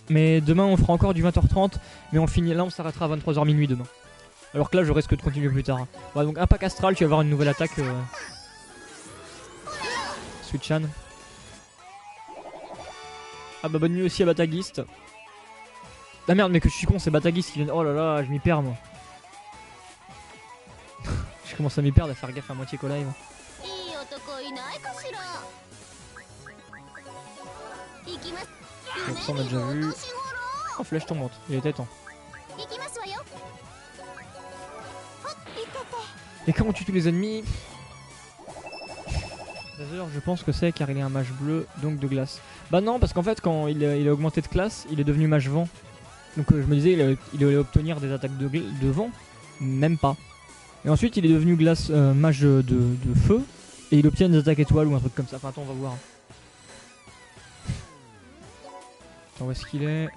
Mais demain on fera encore du 20h30. Mais on finit là, on s'arrêtera à 23h minuit demain. Alors que là je risque de continuer plus tard. Voilà, donc impact astral, tu vas avoir une nouvelle attaque. Switchan. Ah bah bonne nuit aussi à Batagist. Ah merde mais que je suis con, c'est Batagist qui vient. Oh là là, je m'y perds moi. Je commence à m'y perdre, à faire gaffe à moitié qu'au live. Donc ça on a déjà vu. Oh flèche tombante, il était temps. Et comment tu tues les ennemis? D'ailleurs je pense que c'est car il est un mage bleu, donc de glace. Bah non, parce qu'en fait quand il a augmenté de classe, il est devenu mage vent. Donc je me disais il allait obtenir des attaques de vent, même pas. Et ensuite il est devenu glace mage de feu, et il obtient des attaques étoiles ou un truc comme ça. Enfin attends, on va voir. Attends, où est-ce qu'il est?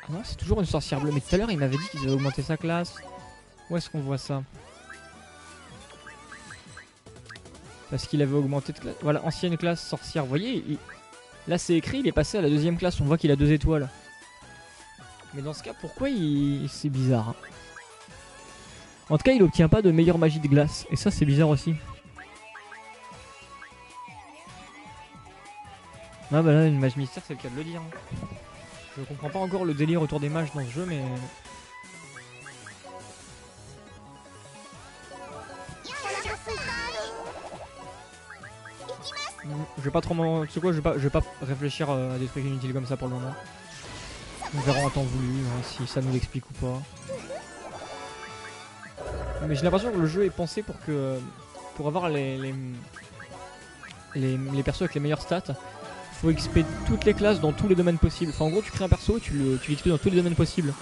Ah non, c'est toujours une sorcière bleue. Mais tout à l'heure il m'avait dit qu'il avait augmenté sa classe. Où est-ce qu'on voit ça? Parce qu'il avait augmenté de classe. Voilà, ancienne classe sorcière. Vous voyez, là c'est écrit, il est passé à la 2ème classe. On voit qu'il a 2 étoiles. Mais dans ce cas, pourquoi c'est bizarre hein. En tout cas, il obtient pas de meilleure magie de glace. Et ça, c'est bizarre aussi. Ah bah là, une mage mystère, c'est le cas de le dire. Hein. Je comprends pas encore le délire autour des mages dans ce jeu, mais... Je vais pas trop m'en... Tu sais quoi, je vais pas réfléchir à des trucs inutiles comme ça pour le moment. On verra en temps voulu, hein, si ça nous l'explique ou pas. Mais j'ai l'impression que le jeu est pensé pour que... Pour avoir les persos avec les meilleures stats, faut XP toutes les classes dans tous les domaines possibles. Enfin en gros tu crées un perso, tu l'XP dans tous les domaines possibles.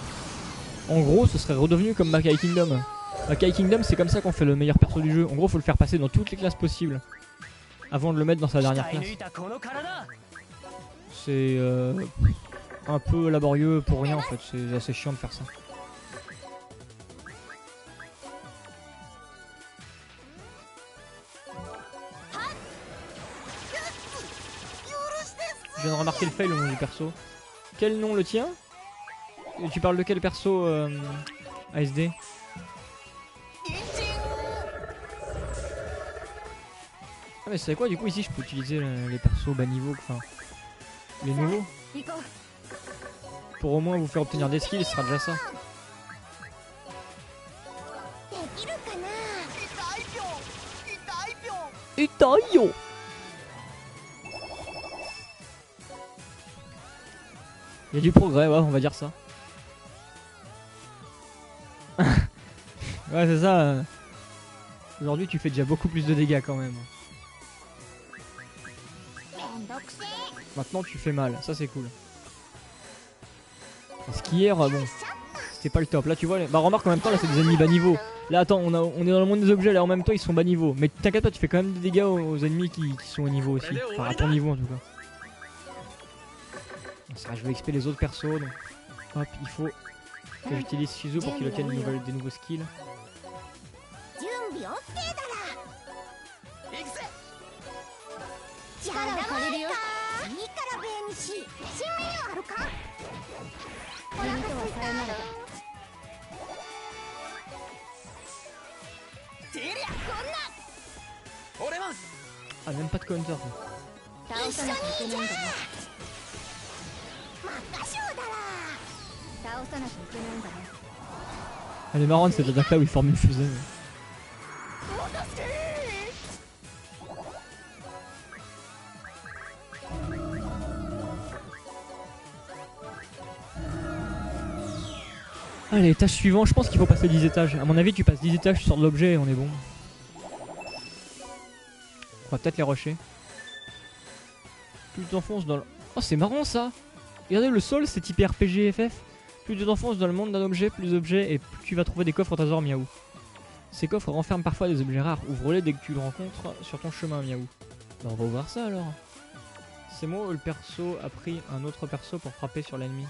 En gros ce serait redevenu comme Makai Kingdom. Makai Kingdom c'est comme ça qu'on fait le meilleur perso du jeu. En gros faut le faire passer dans toutes les classes possibles avant de le mettre dans sa dernière classe. C'est un peu laborieux pour rien en fait, c'est assez chiant de faire ça. Je viens de remarquer le fail au nom du perso. Quel nom le tien? Et tu parles de quel perso ASD? Ah mais c'est quoi du coup ici je peux utiliser les persos bas niveau, enfin les nouveaux. Pour au moins vous faire obtenir des skills, ce sera déjà ça. Itaio. Il y a du progrès, ouais, on va dire ça. Ouais, c'est ça. Aujourd'hui, tu fais déjà beaucoup plus de dégâts quand même. Maintenant, tu fais mal, ça c'est cool. Parce qu'hier, bon, c'était pas le top. Là, tu vois, bah remarque en même temps, là c'est des ennemis bas niveau. Là, attends, on est dans le monde des objets, là en même temps, ils sont bas niveau. Mais t'inquiète pas, tu fais quand même des dégâts aux ennemis qui sont au niveau aussi. Enfin, à ton niveau en tout cas. Ça, je vais XP les autres persos, donc hop, il faut que j'utilise Shizu pour qu'il obtienne des nouveaux skills. 力を借りるよ。いいからベンシ新メニューあるか。お腹すいた。てりゃこんな俺ます Ah, même pas de counter. 倒さなきゃいけないんだね。真っ赤賞だら倒さなきゃいけないんだね。Elle est marrante cette attaque là où il forme une fusée. Mais... Allez, étage suivant, je pense qu'il faut passer 10 étages. À mon avis, tu passes 10 étages sur de l'objet et on est bon. On va peut-être les rusher. Plus tu t'enfonces dans le... Oh, c'est marrant ça! Regardez, le sol c'est typé RPG FF. Plus tu t'enfonces dans le monde d'un objet, plus d'objets et plus tu vas trouver des coffres au trésor miaou. Ces coffres renferment parfois des objets rares. Ouvre-les dès que tu le rencontres sur ton chemin miaou. Bah, on va ouvrir ça alors. C'est moi où le perso a pris un autre perso pour frapper sur l'ennemi.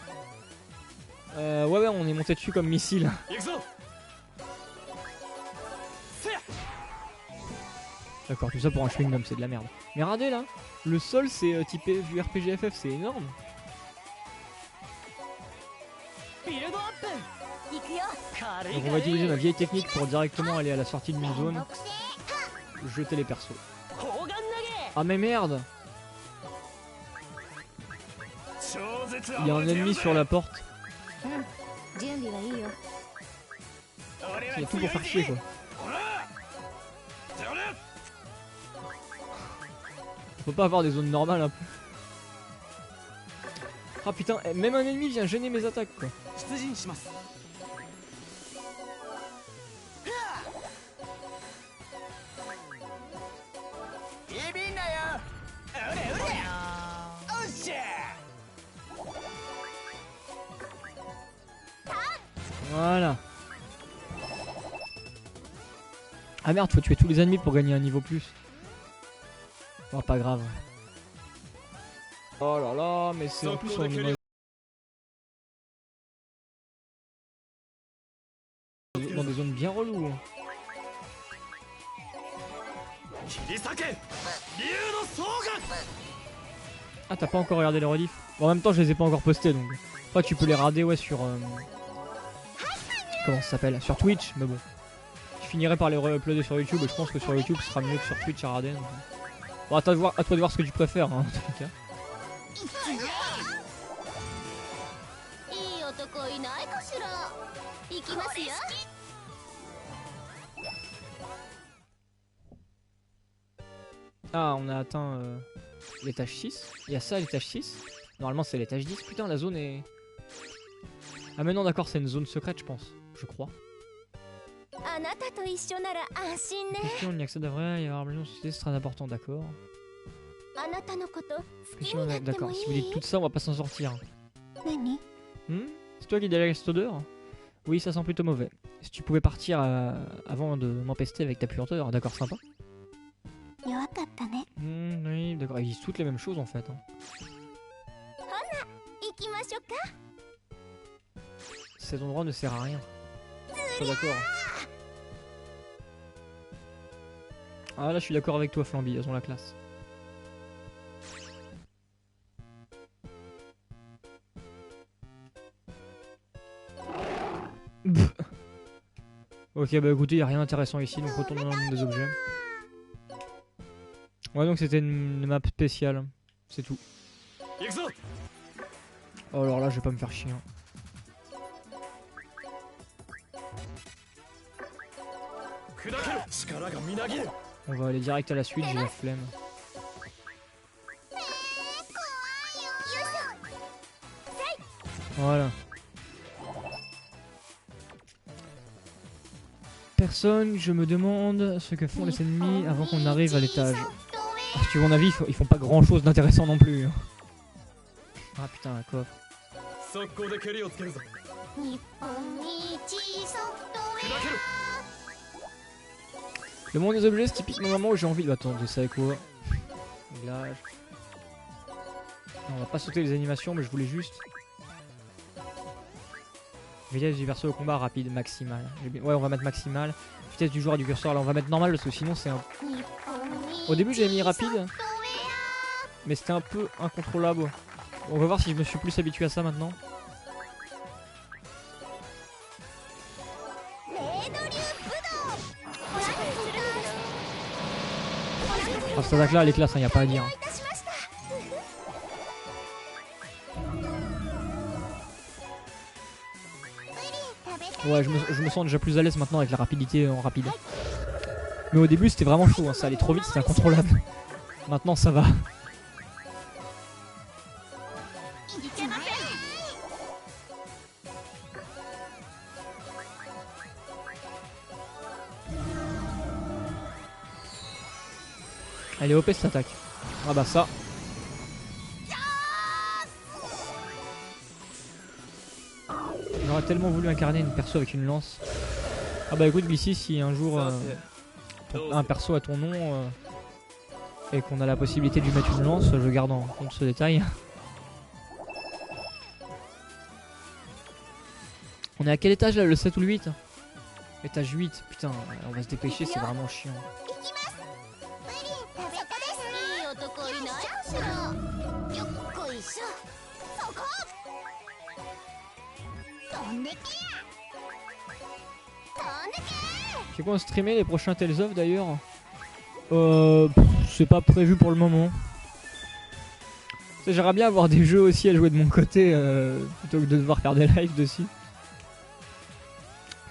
Ouais, on est monté dessus comme missile. D'accord, tout ça pour un chewing-gum, c'est de la merde. Mais regardez là, le sol c'est typé vu RPG FF, c'est énorme. Donc on va utiliser ma vieille technique pour directement aller à la sortie de zone, jeter les persos. Ah mais merde! Il y a un ennemi sur la porte. Il y a tout pour faire chier quoi. On peut pas avoir des zones normales un peu. Ah putain, même un ennemi vient gêner mes attaques quoi. Voilà. Ah merde, faut tuer tous les ennemis pour gagner un niveau plus. Oh, pas grave. Oh là là, mais c'est en plus on est dans des zones bien reloues. Ah, t'as pas encore regardé les rediffs? Bon, en même temps, je les ai pas encore postés donc. Après, tu peux les rader, ouais, sur. Comment ça s'appelle? Sur Twitch, mais bon. Je finirai par les re-uploader sur YouTube et je pense que sur YouTube ce sera mieux que sur Twitch à rader. Donc... Bon, à toi de voir ce que tu préfères, hein, en tout cas. Ah, on a atteint l'étage 6. Il y a ça à l'étage 6. Normalement c'est l'étage 10. Putain, la zone est... Ah mais non, d'accord, c'est une zone secrète je pense. Je crois. Question, on y accède à vrai, il y avoir la société, c'est très important, d'accord. D'accord, si vous dites tout ça, on va pas s'en sortir. C'est toi qui délègue cette odeur? Oui, ça sent plutôt mauvais. Si tu pouvais partir avant de m'empester avec ta puanteur, d'accord, sympa. Oui, d'accord, ils disent toutes les mêmes choses en fait. Hein. Cet endroit ne sert à rien. Je suis d'accord. Ah là je suis d'accord avec toi Flamby, elles ont la classe. Ok bah écoutez, il n'y a rien d'intéressant ici, donc retournons dans le monde des objets. Ouais donc c'était une map spéciale, c'est tout. Oh alors là je vais pas me faire chier. Hein. On va aller direct à la suite, j'ai la flemme. Voilà. Personne, je me demande ce que font les ennemis avant qu'on arrive à l'étage. Ah, si tu veux mon avis, ils font pas grand chose d'intéressant non plus. Hein. Ah putain, un coffre. Le monde des objets, c'est typiquement un moment où j'ai envie de... Attendez, ça avec quoi? Réglage. Non, on va pas sauter les animations, mais je voulais juste... Vitesse du perso au combat rapide, maximal. Ouais, on va mettre maximal. Vitesse du joueur et du curseur, là on va mettre normal parce que sinon c'est un... Au début j'avais mis rapide. Mais c'était un peu incontrôlable. On va voir si je me suis plus habitué à ça maintenant. Oh, cette attaque là elle est classe, il n'y a pas à dire. Ouais, je me sens déjà plus à l'aise maintenant avec la rapidité en rapide. Mais au début c'était vraiment chaud, hein. Ça allait trop vite, c'était incontrôlable. Maintenant ça va. Elle est OP cette attaque. Ah bah ça. J'aurais tellement voulu incarner une perso avec une lance. Ah bah écoute Glissy, si un jour un perso a ton nom et qu'on a la possibilité de lui mettre une lance, je garde en compte ce détail. On est à quel étage là, le 7 ou le 8? Étage 8, putain, on va se dépêcher, c'est vraiment chiant. C'est quoi, on streamer les prochains Tales of d'ailleurs? C'est pas prévu pour le moment. J'aimerais bien avoir des jeux aussi à jouer de mon côté plutôt que de devoir faire des lives dessus.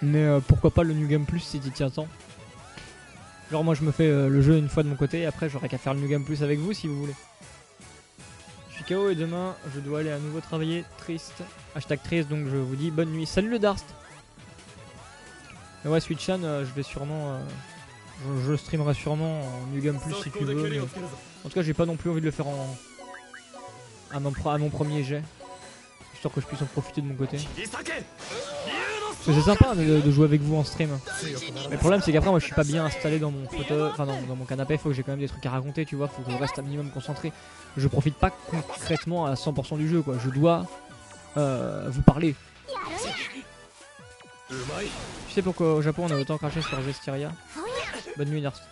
Mais pourquoi pas le New Game Plus si tu t'y attends. Genre moi je me fais le jeu une fois de mon côté et après j'aurais qu'à faire le New Game Plus avec vous si vous voulez. Je suis KO et demain je dois aller à nouveau travailler, triste. Hashtag triste, donc je vous dis bonne nuit. Salut le Darst. Mais ouais Switchan je vais sûrement je streamerai sûrement en New Game Plus si tu veux. Mais... en tout cas j'ai pas non plus envie de le faire à mon premier jet. Histoire que je puisse en profiter de mon côté. C'est sympa de jouer avec vous en stream. Mais le problème c'est qu'après moi je suis pas bien installé dans mon fauteuil, enfin dans mon canapé, faut que j'ai quand même des trucs à raconter, tu vois, faut que je reste un minimum concentré. Je profite pas concrètement à 100% du jeu quoi, je dois vous parler. Tu sais pourquoi au Japon on a autant craché sur Zestiria? Bonne nuit Darst.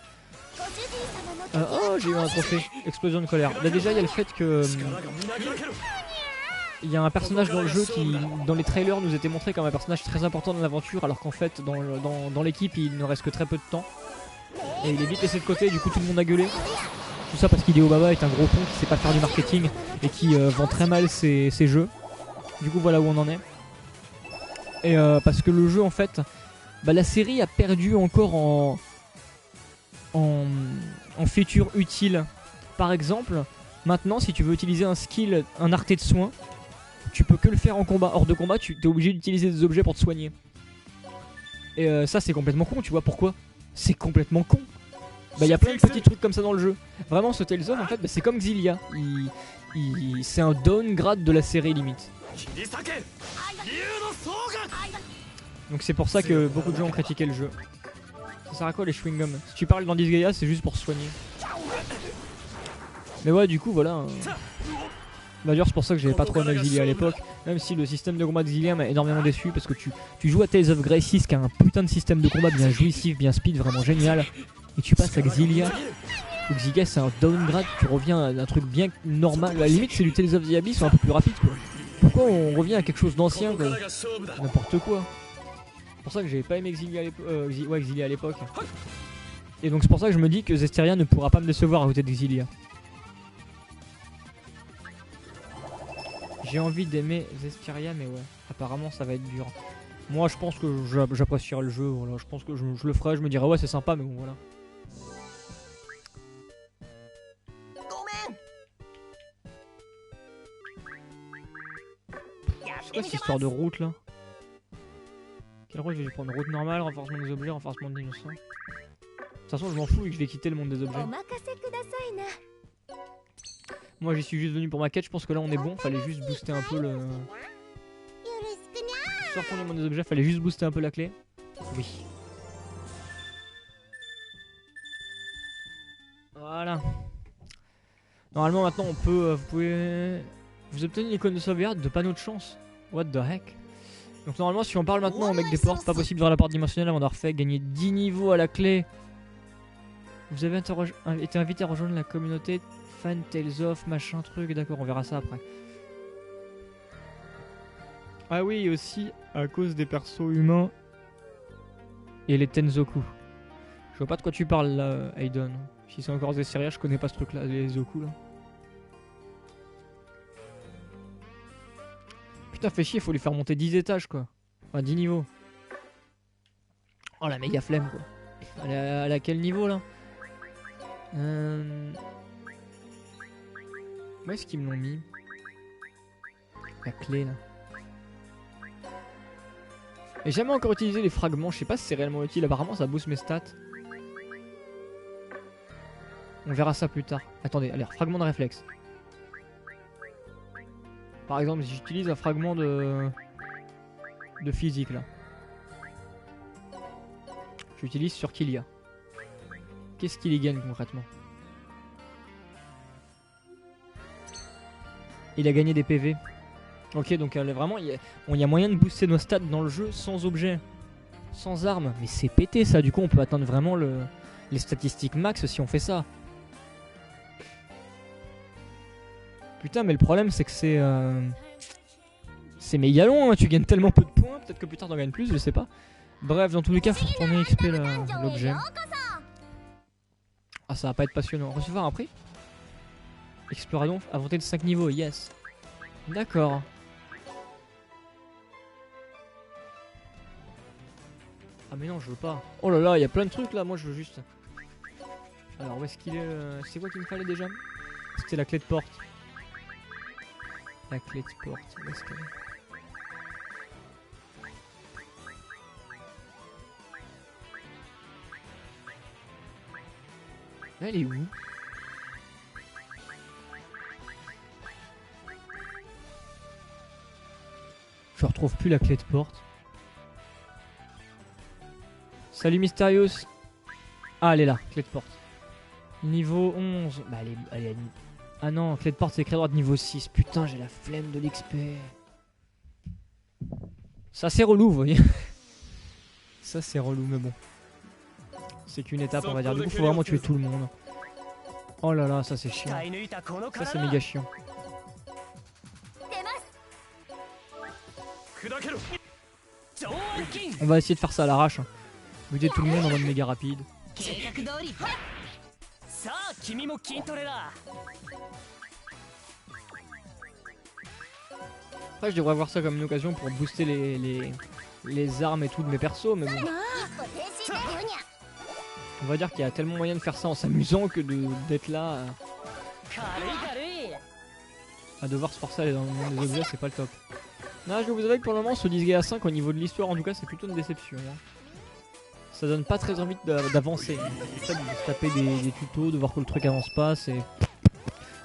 Oh j'ai eu un trophée, explosion de colère. Là déjà il y a le fait que... il y a un personnage dans le jeu qui, dans les trailers, nous était montré comme un personnage très important dans l'aventure, alors qu'en fait, dans l'équipe, il ne reste que très peu de temps. Et il est vite laissé de côté, du coup tout le monde a gueulé. Tout ça parce qu'Hideo Baba est un gros con qui sait pas faire du marketing et qui vend très mal ses jeux. Du coup voilà où on en est. Et parce que le jeu en fait, bah, la série a perdu encore en feature utile. Par exemple, maintenant si tu veux utiliser un skill, un arté de soin, tu peux que le faire en combat. Hors de combat, tu es obligé d'utiliser des objets pour te soigner. Et ça c'est complètement con, tu vois pourquoi? C'est complètement con. Bah il y a plein de petits trucs comme ça dans le jeu. Vraiment ce Tales of en fait bah, c'est comme Xillia. C'est un downgrade de la série limite. Donc c'est pour ça que beaucoup de gens ont critiqué le jeu. Ça sert à quoi les chewing-gums? Si tu parles dans Disgaea c'est juste pour se soigner. Mais ouais du coup voilà. D'ailleurs c'est pour ça que j'avais pas trop aimé Xillia à l'époque. Même si le système de combat de Xillia m'a énormément déçu. Parce que tu joues à Tales of Grace 6 qui a un putain de système de combat bien jouissif, bien speed, vraiment génial. Et tu passes à Xillia. Donc Xillia c'est un downgrade, tu reviens à un truc bien normal. À la limite c'est du Tales of the Abyss un peu plus rapide quoi. Pourquoi on revient à quelque chose d'ancien quoi? N'importe quoi. C'est pour ça que j'avais pas aimé Xillia à l'époque. Et donc c'est pour ça que je me dis que Zestiria ne pourra pas me décevoir à côté de Xillia. J'ai envie d'aimer Zestiria mais ouais, apparemment ça va être dur. Moi je pense que j'apprécierai le jeu, voilà. Je pense que je le ferai, je me dirai ouais c'est sympa mais bon voilà. C'est quoi cette histoire de route là? Quelle route je vais prendre? Route normale, renforcement des objets, renforcement de l'innocent. De toute façon je m'en fous et que je vais quitter le monde des objets. Moi j'y suis juste venu pour ma quête, je pense que là on est bon, fallait juste booster un peu le... Sortons du monde des objets, fallait juste booster un peu la clé. Oui. Voilà. Normalement maintenant on peut... vous pouvez... Vous obtenez une icône de sauvegarde de panneau de chance. What the heck? Donc normalement si on parle maintenant au mec des portes, pas possible dans la porte dimensionnelle avant d'avoir fait gagner 10 niveaux à la clé. Vous avez été invité à rejoindre la communauté Fan Tales of machin truc, d'accord, on verra ça après. Ah oui, aussi à cause des persos humains et les Tenzoku. Je vois pas de quoi tu parles là, Aiden. Si c'est encore des séries, je connais pas ce truc là, les Zoku là. Putain, fait chier, faut lui faire monter 10 étages quoi. Enfin 10 niveaux. Oh la méga flemme quoi. Elle est à quel niveau là? Où est-ce qu'ils me l'ont mis? La clé là. J'ai jamais encore utilisé les fragments, je sais pas si c'est réellement utile, apparemment ça booste mes stats. On verra ça plus tard. Attendez, allez, fragment de réflexe. Par exemple, si j'utilise un fragment de physique là. J'utilise sur Kylia. Qu'est-ce qu'il y gagne concrètement? Il a gagné des PV. Ok, donc vraiment, il y a moyen de booster nos stats dans le jeu sans objet, sans armes. Mais c'est pété ça, du coup on peut atteindre vraiment les statistiques max si on fait ça. Putain, mais le problème c'est que c'est méga long, hein. Tu gagnes tellement peu de points, peut-être que plus tard t'en gagnes plus, je sais pas. Bref, dans tous les cas, faut retourner XP l'objet. Ah, ça va pas être passionnant. Recevoir un prix? Exploration, avancer de 5 niveaux, yes. D'accord. Ah mais non, je veux pas. Oh là là, il y a plein de trucs là, moi je veux juste... Alors où est-ce qu'il est, c'est quoi qu'il me fallait déjà? C'était la clé de porte. La clé de porte, où est-ce qu'elle est? Elle est où? Je retrouve plus la clé de porte. Salut Mysterious. Ah, elle est là, clé de porte. Niveau 11. Bah elle est... Ah non, clé de porte c'est écrit à droite niveau 6. Putain, j'ai la flemme de l'XP. Ça c'est relou, vous voyez. Ça c'est relou, mais bon. C'est qu'une étape, on va dire. Du coup, faut vraiment tuer tout le monde. Oh là là, ça c'est chiant. Ça c'est méga chiant. On va essayer de faire ça à l'arrache. Hein. Buter tout le monde en mode méga rapide. Après, je devrais voir ça comme une occasion pour booster les armes et tout de mes persos, mais bon. On va dire qu'il y a tellement moyen de faire ça en s'amusant que d'être là à devoir se forcer à aller dans le monde des objets, c'est pas le top. Non, je vous avoue que pour le moment, ce Disgaea 5 au niveau de l'histoire, en tout cas, c'est plutôt une déception. Hein. Ça donne pas très envie d'avancer. C'est ça, de se taper des tutos, de voir que le truc avance pas, c'est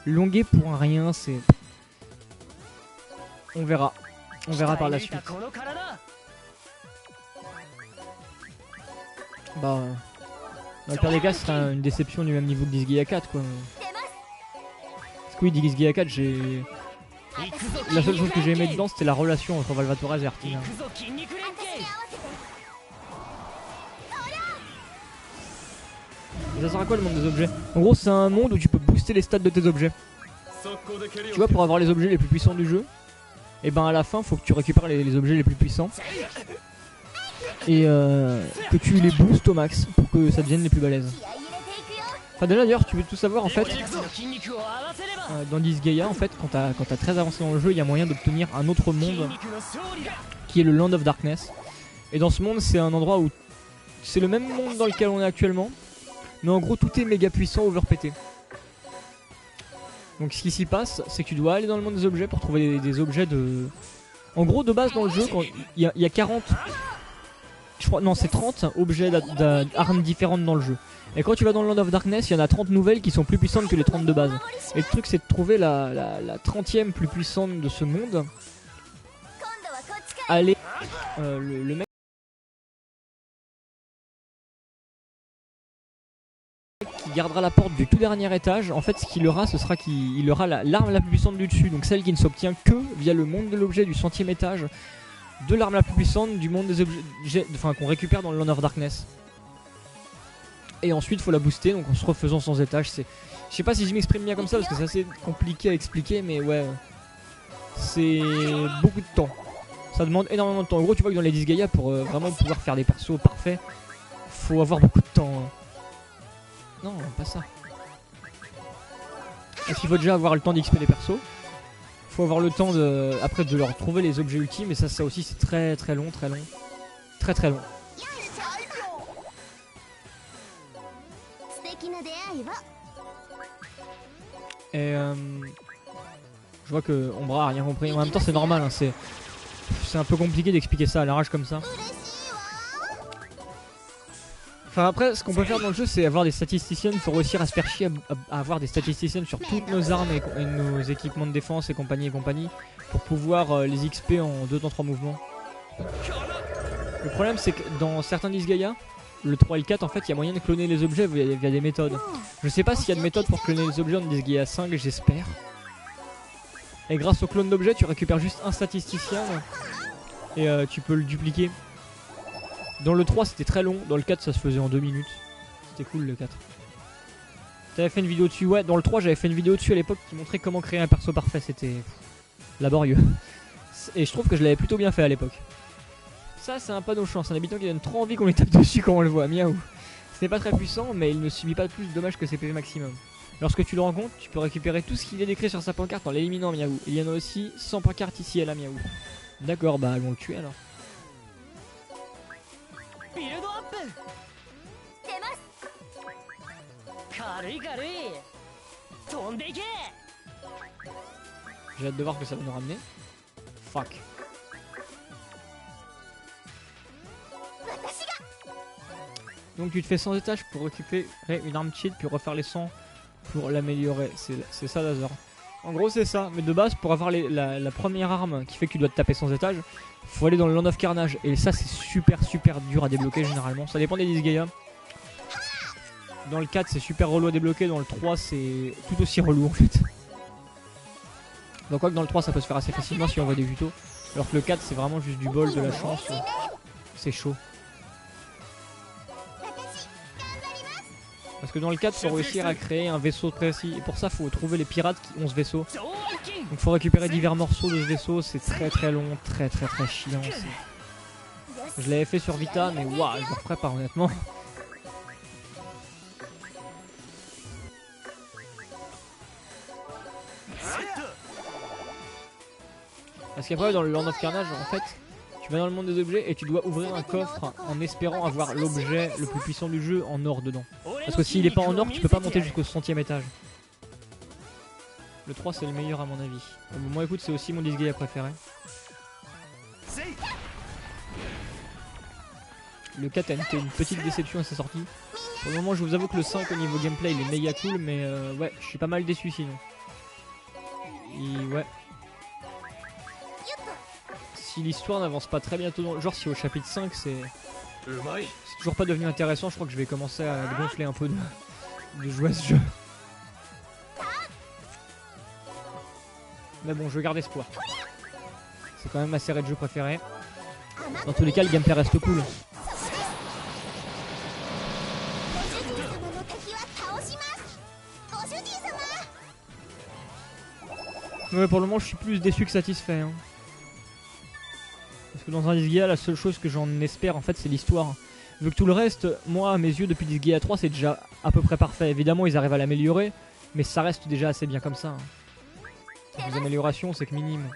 longué pour un rien, c'est... On verra. On verra par la suite. Bah... Dans le pire des cas, ce sera une déception du même niveau que Disgaea 4, quoi. Parce que oui, Disgaea 4, j'ai... La seule chose que j'ai aimé dedans, c'était la relation entre Valvatores et Artina. Et ça sert à quoi le monde des objets? En gros, c'est un monde où tu peux booster les stats de tes objets. Tu vois, pour avoir les objets les plus puissants du jeu, et ben à la fin, faut que tu récupères les objets les plus puissants. Et que tu les boostes au max pour que ça devienne les plus balèzes. Enfin déjà d'ailleurs, tu veux tout savoir en fait, dans Disgaea en fait, quand t'as très avancé dans le jeu, il y a moyen d'obtenir un autre monde qui est le Land of Darkness. Et dans ce monde, c'est un endroit où c'est le même monde dans lequel on est actuellement, mais en gros tout est méga puissant, overpété. Donc ce qui s'y passe, c'est que tu dois aller dans le monde des objets pour trouver des objets de... En gros de base dans le jeu, il y a 40... Je crois, non, c'est 30 objets d'armes différentes dans le jeu. Et quand tu vas dans le Land of Darkness, il y en a 30 nouvelles qui sont plus puissantes que les 30 de base. Et le truc, c'est de trouver la 30e plus puissante de ce monde. Allez, le mec qui gardera la porte du tout dernier étage, en fait, ce qu'il aura, ce sera qu'il aura l'arme la plus puissante du dessus. Donc celle qui ne s'obtient que via le monde de l'objet du 100e étage. De l'arme la plus puissante du monde des objets, enfin qu'on récupère dans le Land of Darkness. Et ensuite faut la booster, donc en se refaisant sans étage. Je sais pas si je m'exprime bien comme ça parce que c'est assez compliqué à expliquer, mais ouais, c'est beaucoup de temps. Ça demande énormément de temps. En gros, tu vois que dans les Disgaea, pour vraiment pouvoir faire des persos parfaits, faut avoir beaucoup de temps. Non, pas ça. Parce qu'il faut déjà avoir le temps d'XP les persos. Faut avoir le temps après de leur trouver les objets ultimes, et ça aussi c'est très très long, très long. Très très long. Et je vois que Ombra a rien compris. En même temps c'est normal, hein, c'est un peu compliqué d'expliquer ça à l'arrache comme ça. Enfin après, ce qu'on peut faire dans le jeu, c'est avoir des statisticiennes. Il faut réussir à se faire chier à avoir des statisticiennes sur toutes nos armes et nos équipements de défense et compagnie pour pouvoir les XP en 2 temps 3 mouvements. Le problème c'est que dans certains Disgaea, le 3 et le 4 en fait il y a moyen de cloner les objets via des méthodes. Je sais pas s'il y a de méthode pour cloner les objets en Disgaea 5, j'espère. Et grâce au clone d'objets tu récupères juste un statisticien et tu peux le dupliquer. Dans le 3 c'était très long, dans le 4 ça se faisait en 2 minutes. C'était cool le 4. T'avais fait une vidéo dessus? Ouais, dans le 3 j'avais fait une vidéo dessus à l'époque qui montrait comment créer un perso parfait, c'était laborieux. Et je trouve que je l'avais plutôt bien fait à l'époque. Ça c'est un panneau chance, un habitant qui donne trop envie qu'on lui tape dessus quand on le voit, miaou. Ce n'est pas très puissant mais il ne subit pas plus de dommages que ses PV maximum. Lorsque tu le rencontres, tu peux récupérer tout ce qu'il est décrit sur sa pancarte en l'éliminant, miaou. Il y en a aussi 100 pancartes ici et là, miaou. D'accord, bah allons le tuer alors. J'ai hâte de voir que ça va nous ramener. Fuck. Donc tu te fais 100 étages pour récupérer une arme cheat puis refaire les 100 pour l'améliorer. C'est ça Dazer. En gros c'est ça, mais de base pour avoir la première arme qui fait que tu dois te taper 100 étages, faut aller dans le Land of Carnage. Et ça c'est super dur à débloquer généralement. Ça dépend des Disgaea. Dans le 4 c'est super relou à débloquer, dans le 3 c'est tout aussi relou en fait. Donc quoi que dans le 3 ça peut se faire assez facilement si on voit des tutos. Alors que le 4 c'est vraiment juste du bol, de la chance. C'est chaud. Parce que dans le 4 faut réussir à créer un vaisseau précis. Et pour ça faut trouver les pirates qui ont ce vaisseau. Donc faut récupérer divers morceaux de ce vaisseau. C'est très long, très chiant. Je l'avais fait sur Vita mais waouh, je le referai pas honnêtement. Parce qu'après dans le Land of Carnage en fait tu vas dans le monde des objets et tu dois ouvrir un coffre en espérant avoir l'objet le plus puissant du jeu en or dedans. Parce que s'il est pas en or tu peux pas monter jusqu'au 100e étage. Le 3 c'est le meilleur à mon avis. Moi écoute c'est aussi mon Disgaea préféré. Le 4 a été une petite déception à sa sortie. Pour le moment je vous avoue que le 5 au niveau gameplay il est méga cool mais ouais je suis pas mal déçu sinon. Et ouais. Si l'histoire n'avance pas très bientôt dans le genre, si au chapitre 5 c'est toujours pas devenu intéressant, je crois que je vais commencer à gonfler un peu de jouer à ce jeu. Mais bon, je garde espoir. C'est quand même ma série de jeux préférée. Dans tous les cas, le gameplay reste cool. Ouais, pour le moment, je suis plus déçu que satisfait. Hein. Parce que dans un Disgaea, la seule chose que j'en espère en fait c'est l'histoire. Vu que tout le reste, moi à mes yeux depuis Disgaea 3 c'est déjà à peu près parfait. Évidemment ils arrivent à l'améliorer, mais ça reste déjà assez bien comme ça. Hein. Les améliorations c'est que minime.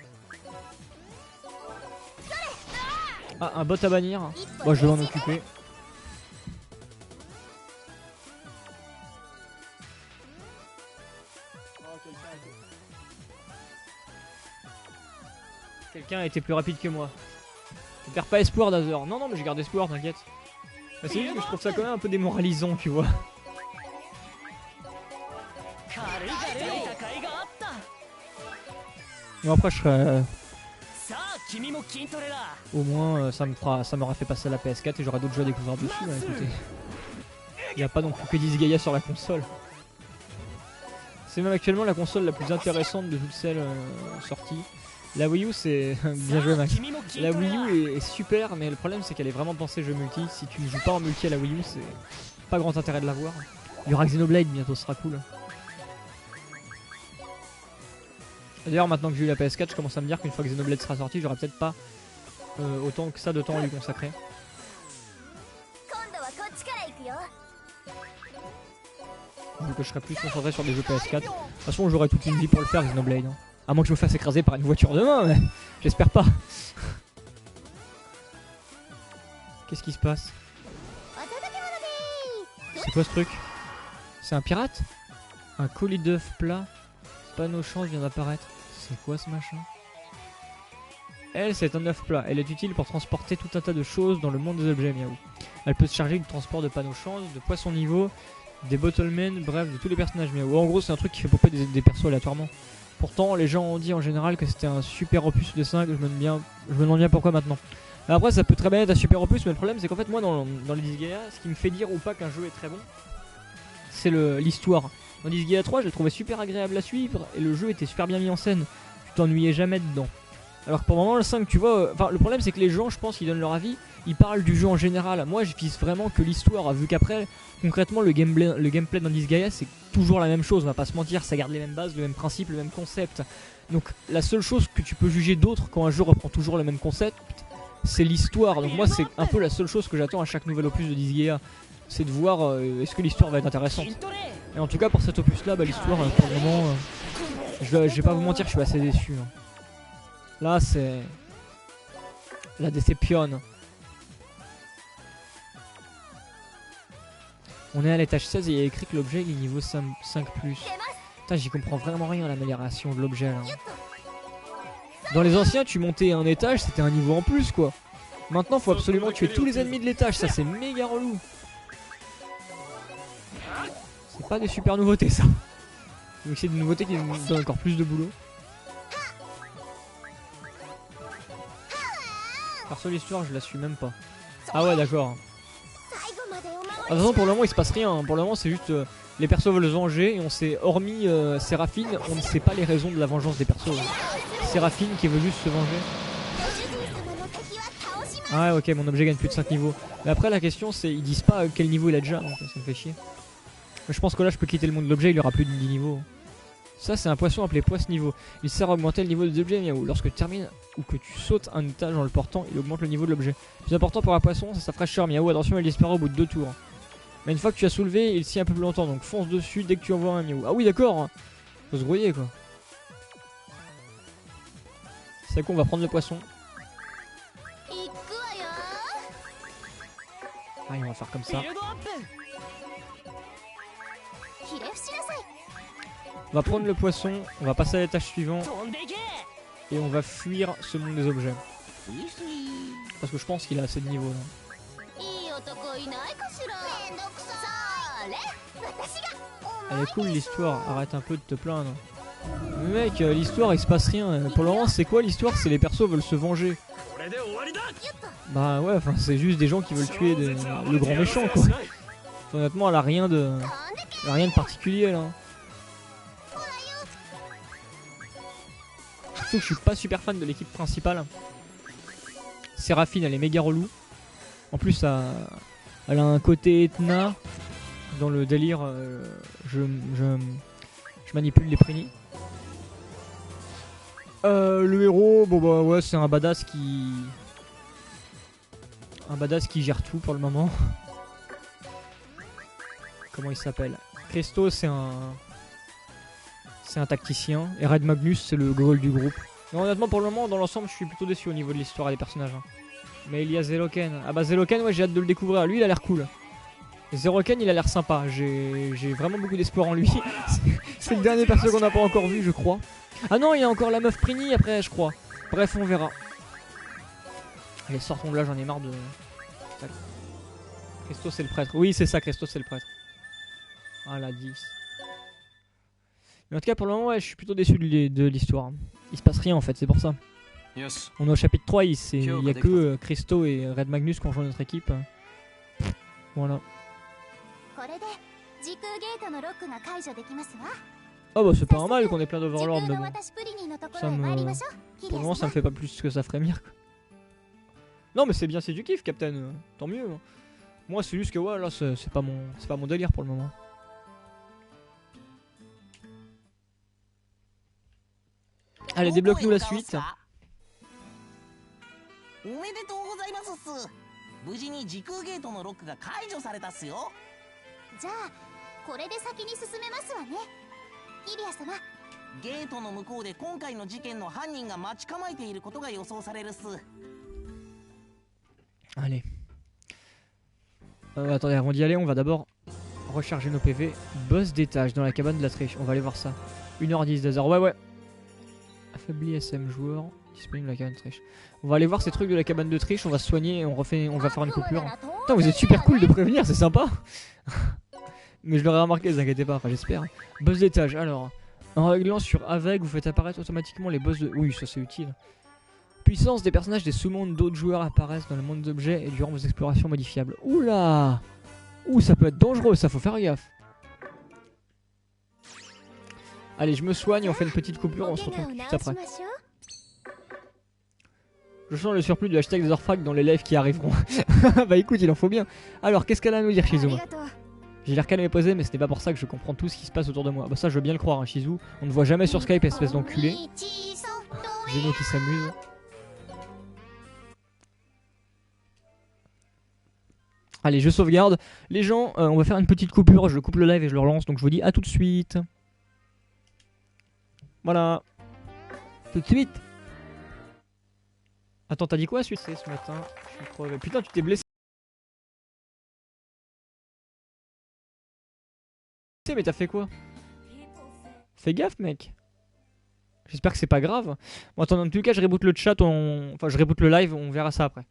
Ah, un bot à bannir. Moi je vais m'en occuper. Quelqu'un a été plus rapide que moi. Je perds pas espoir Dazer. Non mais je garde espoir, t'inquiète. C'est juste que je trouve ça quand même un peu démoralisant, tu vois. Mais après je serais... Au moins ça m'aura fait passer à la PS4 et j'aurai d'autres jeux à découvrir dessus, hein, écoutez. Il n'y a pas non plus que Disgaea sur la console. C'est même actuellement la console la plus intéressante de toutes celles sorties. La Wii U c'est... bien joué Max. La Wii U est super mais le problème c'est qu'elle est vraiment pensée jeu multi. Si tu ne joues pas en multi à la Wii U pas grand intérêt de l'avoir. Il y aura Xenoblade bientôt, ce sera cool. D'ailleurs, maintenant que j'ai eu la PS4, je commence à me dire qu'une fois que Xenoblade sera sorti, j'aurai peut-être pas autant que ça de temps à lui consacrer. Vu que je serai plus concentré sur des jeux PS4. De toute façon, j'aurai toute une vie pour le faire, Xenoblade. Hein. À moins que je me fasse écraser par une voiture demain, mais j'espère pas. Qu'est-ce qui se passe? C'est quoi ce truc? C'est un pirate? Un colis d'œufs plat. Panneau change vient d'apparaître. C'est quoi ce machin? Elle, c'est un œuf plat. Elle est utile pour transporter tout un tas de choses dans le monde des objets, miaou. Elle peut se charger du transport de panneaux change, de poissons niveau, des bottlemen, bref, de tous les personnages miaou. En gros, c'est un truc qui fait popper des persos aléatoirement. Pourtant, les gens ont dit en général que c'était un super opus de 5. Je me demande bien pourquoi maintenant. Après, ça peut très bien être un super opus, mais le problème, c'est qu'en fait, moi, dans les Disgaea, ce qui me fait dire ou pas qu'un jeu est très bon, c'est l'histoire. Dans Disgaea 3, je l'ai trouvé super agréable à suivre et le jeu était super bien mis en scène. Tu t'ennuyais jamais dedans. Alors que pour le moment, le 5, tu vois, le problème, c'est que les gens, je pense, ils donnent leur avis, ils parlent du jeu en général. Moi, je vise vraiment que l'histoire, vu qu'après, concrètement, le gameplay dans Disgaea, c'est toujours la même chose, on va pas se mentir, ça garde les mêmes bases, le même principe, le même concept. Donc, la seule chose que tu peux juger d'autre quand un jeu reprend toujours le même concept, c'est l'histoire. Donc moi, c'est un peu la seule chose que j'attends à chaque nouvel opus de Disgaea. C'est de voir est-ce que l'histoire va être intéressante. Et en tout cas, pour cet opus là, l'histoire, pour le moment, je vais pas vous mentir, je suis assez déçu. Hein. Là, c'est la déception. On est à l'étage 16 et il y a écrit que l'objet est niveau 5+. Putain, j'y comprends vraiment rien à l'amélioration de l'objet là. Dans les anciens, tu montais un étage, c'était un niveau en plus quoi. Maintenant, faut absolument tuer tous les ennemis de l'étage, ça c'est méga relou. C'est pas des super nouveautés ça. Donc c'est des nouveautés qui nous donnent encore plus de boulot. Perso, l'histoire, je la suis même pas. Ah ouais, d'accord. De toute façon, pour le moment, il se passe rien. Hein. Pour le moment, c'est juste les persos veulent se venger et on sait, hormis Séraphine, on ne sait pas les raisons de la vengeance des persos. Séraphine qui veut juste se venger. Ah ouais, ok, mon objet gagne plus de 5 niveaux. Mais après, la question, c'est ils disent pas quel niveau il a déjà, donc ça me fait chier. Mais je pense que là, je peux quitter le monde de l'objet, il aura plus de 10 niveaux. Ça, c'est un poisson appelé poisse niveau. Il sert à augmenter le niveau des objets miaou. Lorsque tu termines ou que tu sautes un étage en le portant, il augmente le niveau de l'objet. Plus important pour un poisson, c'est sa fraîcheur miaou. Attention, il disparaît au bout de 2 tours. Mais une fois que tu as soulevé, il tient un peu plus longtemps. Donc fonce dessus dès que tu envoies un miaou. Ah oui, d'accord. Faut se grouiller quoi. C'est quoi, on va prendre le poisson. Ah, on va faire comme ça. On va prendre le poisson, on va passer à l'étage suivant et on va fuir ce monde des objets. Parce que je pense qu'il a assez de niveau là. Elle est cool l'histoire, arrête un peu de te plaindre. Mais mec, l'histoire il se passe rien. Pour le moment, c'est quoi l'histoire? C'est les persos veulent se venger. Bah ouais, enfin c'est juste des gens qui veulent tuer le grand méchant quoi. Honnêtement, elle a rien de particulier là. Surtout que je suis pas super fan de l'équipe principale. Séraphine, elle est méga relou. En plus, elle a un côté Etna dans le délire. Je manipule les prénis. Le héros, bon bah ouais, c'est un badass qui gère tout pour le moment. Comment il s'appelle? Christo, c'est un tacticien. Et Red Magnus, c'est le goal du groupe. Mais honnêtement, pour le moment, dans l'ensemble, je suis plutôt déçu au niveau de l'histoire et des personnages. Hein. Mais il y a Zeloken. Ah bah Zeloken, ouais, j'ai hâte de le découvrir. Lui, il a l'air cool. Zeroken, il a l'air sympa. J'ai vraiment beaucoup d'espoir en lui. C'est le dernier perso qu'on n'a pas encore vu, je crois. Ah non, il y a encore la meuf Prini après, je crois. Bref, on verra. Allez, sortons de là, j'en ai marre de... Christo, c'est le prêtre. Oui, c'est ça, Christo, c'est le prêtre. Ah la 10. Mais en tout cas, pour le moment, ouais, je suis plutôt déçu de l'histoire. Il se passe rien en fait, c'est pour ça. On est au chapitre 3, il y a que Christo et Red Magnus qui ont rejoint notre équipe. Voilà. Oh bah c'est pas un mal qu'on ait plein d'Overlord, mais bon. Pour le moment, ça me fait pas plus que ça Frémir. Non mais c'est bien, c'est du kiff, Captain. Tant mieux. Moi c'est juste que ouais là c'est pas mon délire pour le moment. Allez, débloque-nous la suite. おめでとうございますっす。無事に時空ゲートのロックが解除されたっすよ。じゃあこれで先に進めますわね。キリア様。ゲートの向こうで今回の事件の犯人が待ち構えていることが予想されるっす。Allez. Attendez, avant d'y aller, on va d'abord recharger nos PV. Boss d'étage dans la cabane de la triche. On va aller voir ça. 1h10 d'hasard. Ouais. Affaibli SM joueur. Disponible dans la cabane de triche. On va aller voir ces trucs de la cabane de triche. On va se soigner et on va faire une coupure. Putain, vous êtes super cool de prévenir, c'est sympa. Mais je l'aurais remarqué, ne vous inquiétez pas. Enfin, j'espère. Boss d'étage. Alors, en réglant sur avec, vous faites apparaître automatiquement les boss de. Oui, ça c'est utile. Puissance des personnages des sous-mondes d'autres joueurs apparaissent dans le monde d'objets et durant vos explorations modifiables. Oula! Ouh, ça peut être dangereux, ça faut faire gaffe. Allez, je me soigne, on fait une petite coupure, on se retrouve tout de suite après. Je sens le surplus du hashtag des Orphrags dans les lives qui arriveront. Bah écoute, il en faut bien. Alors, qu'est-ce qu'elle a à nous dire, Shizuma? J'ai l'air calme et posé, mais ce n'est pas pour ça que je comprends tout ce qui se passe autour de moi. Bah ça, je veux bien le croire, hein, Shizu. On ne voit jamais sur Skype, espèce d'enculé. Zeno qui s'amuse. Allez, je sauvegarde. Les gens, on va faire une petite coupure. Je coupe le live et je le relance. Donc je vous dis à tout de suite. Voilà. Tout de suite. Attends, t'as dit quoi suite ce matin? Je suis crevé. Putain, tu t'es blessé. Mais t'as fait quoi? Fais gaffe, mec. J'espère que c'est pas grave. Bon, attends, dans tous les cas, je reboot le chat. Enfin, je reboot le live. On verra ça après.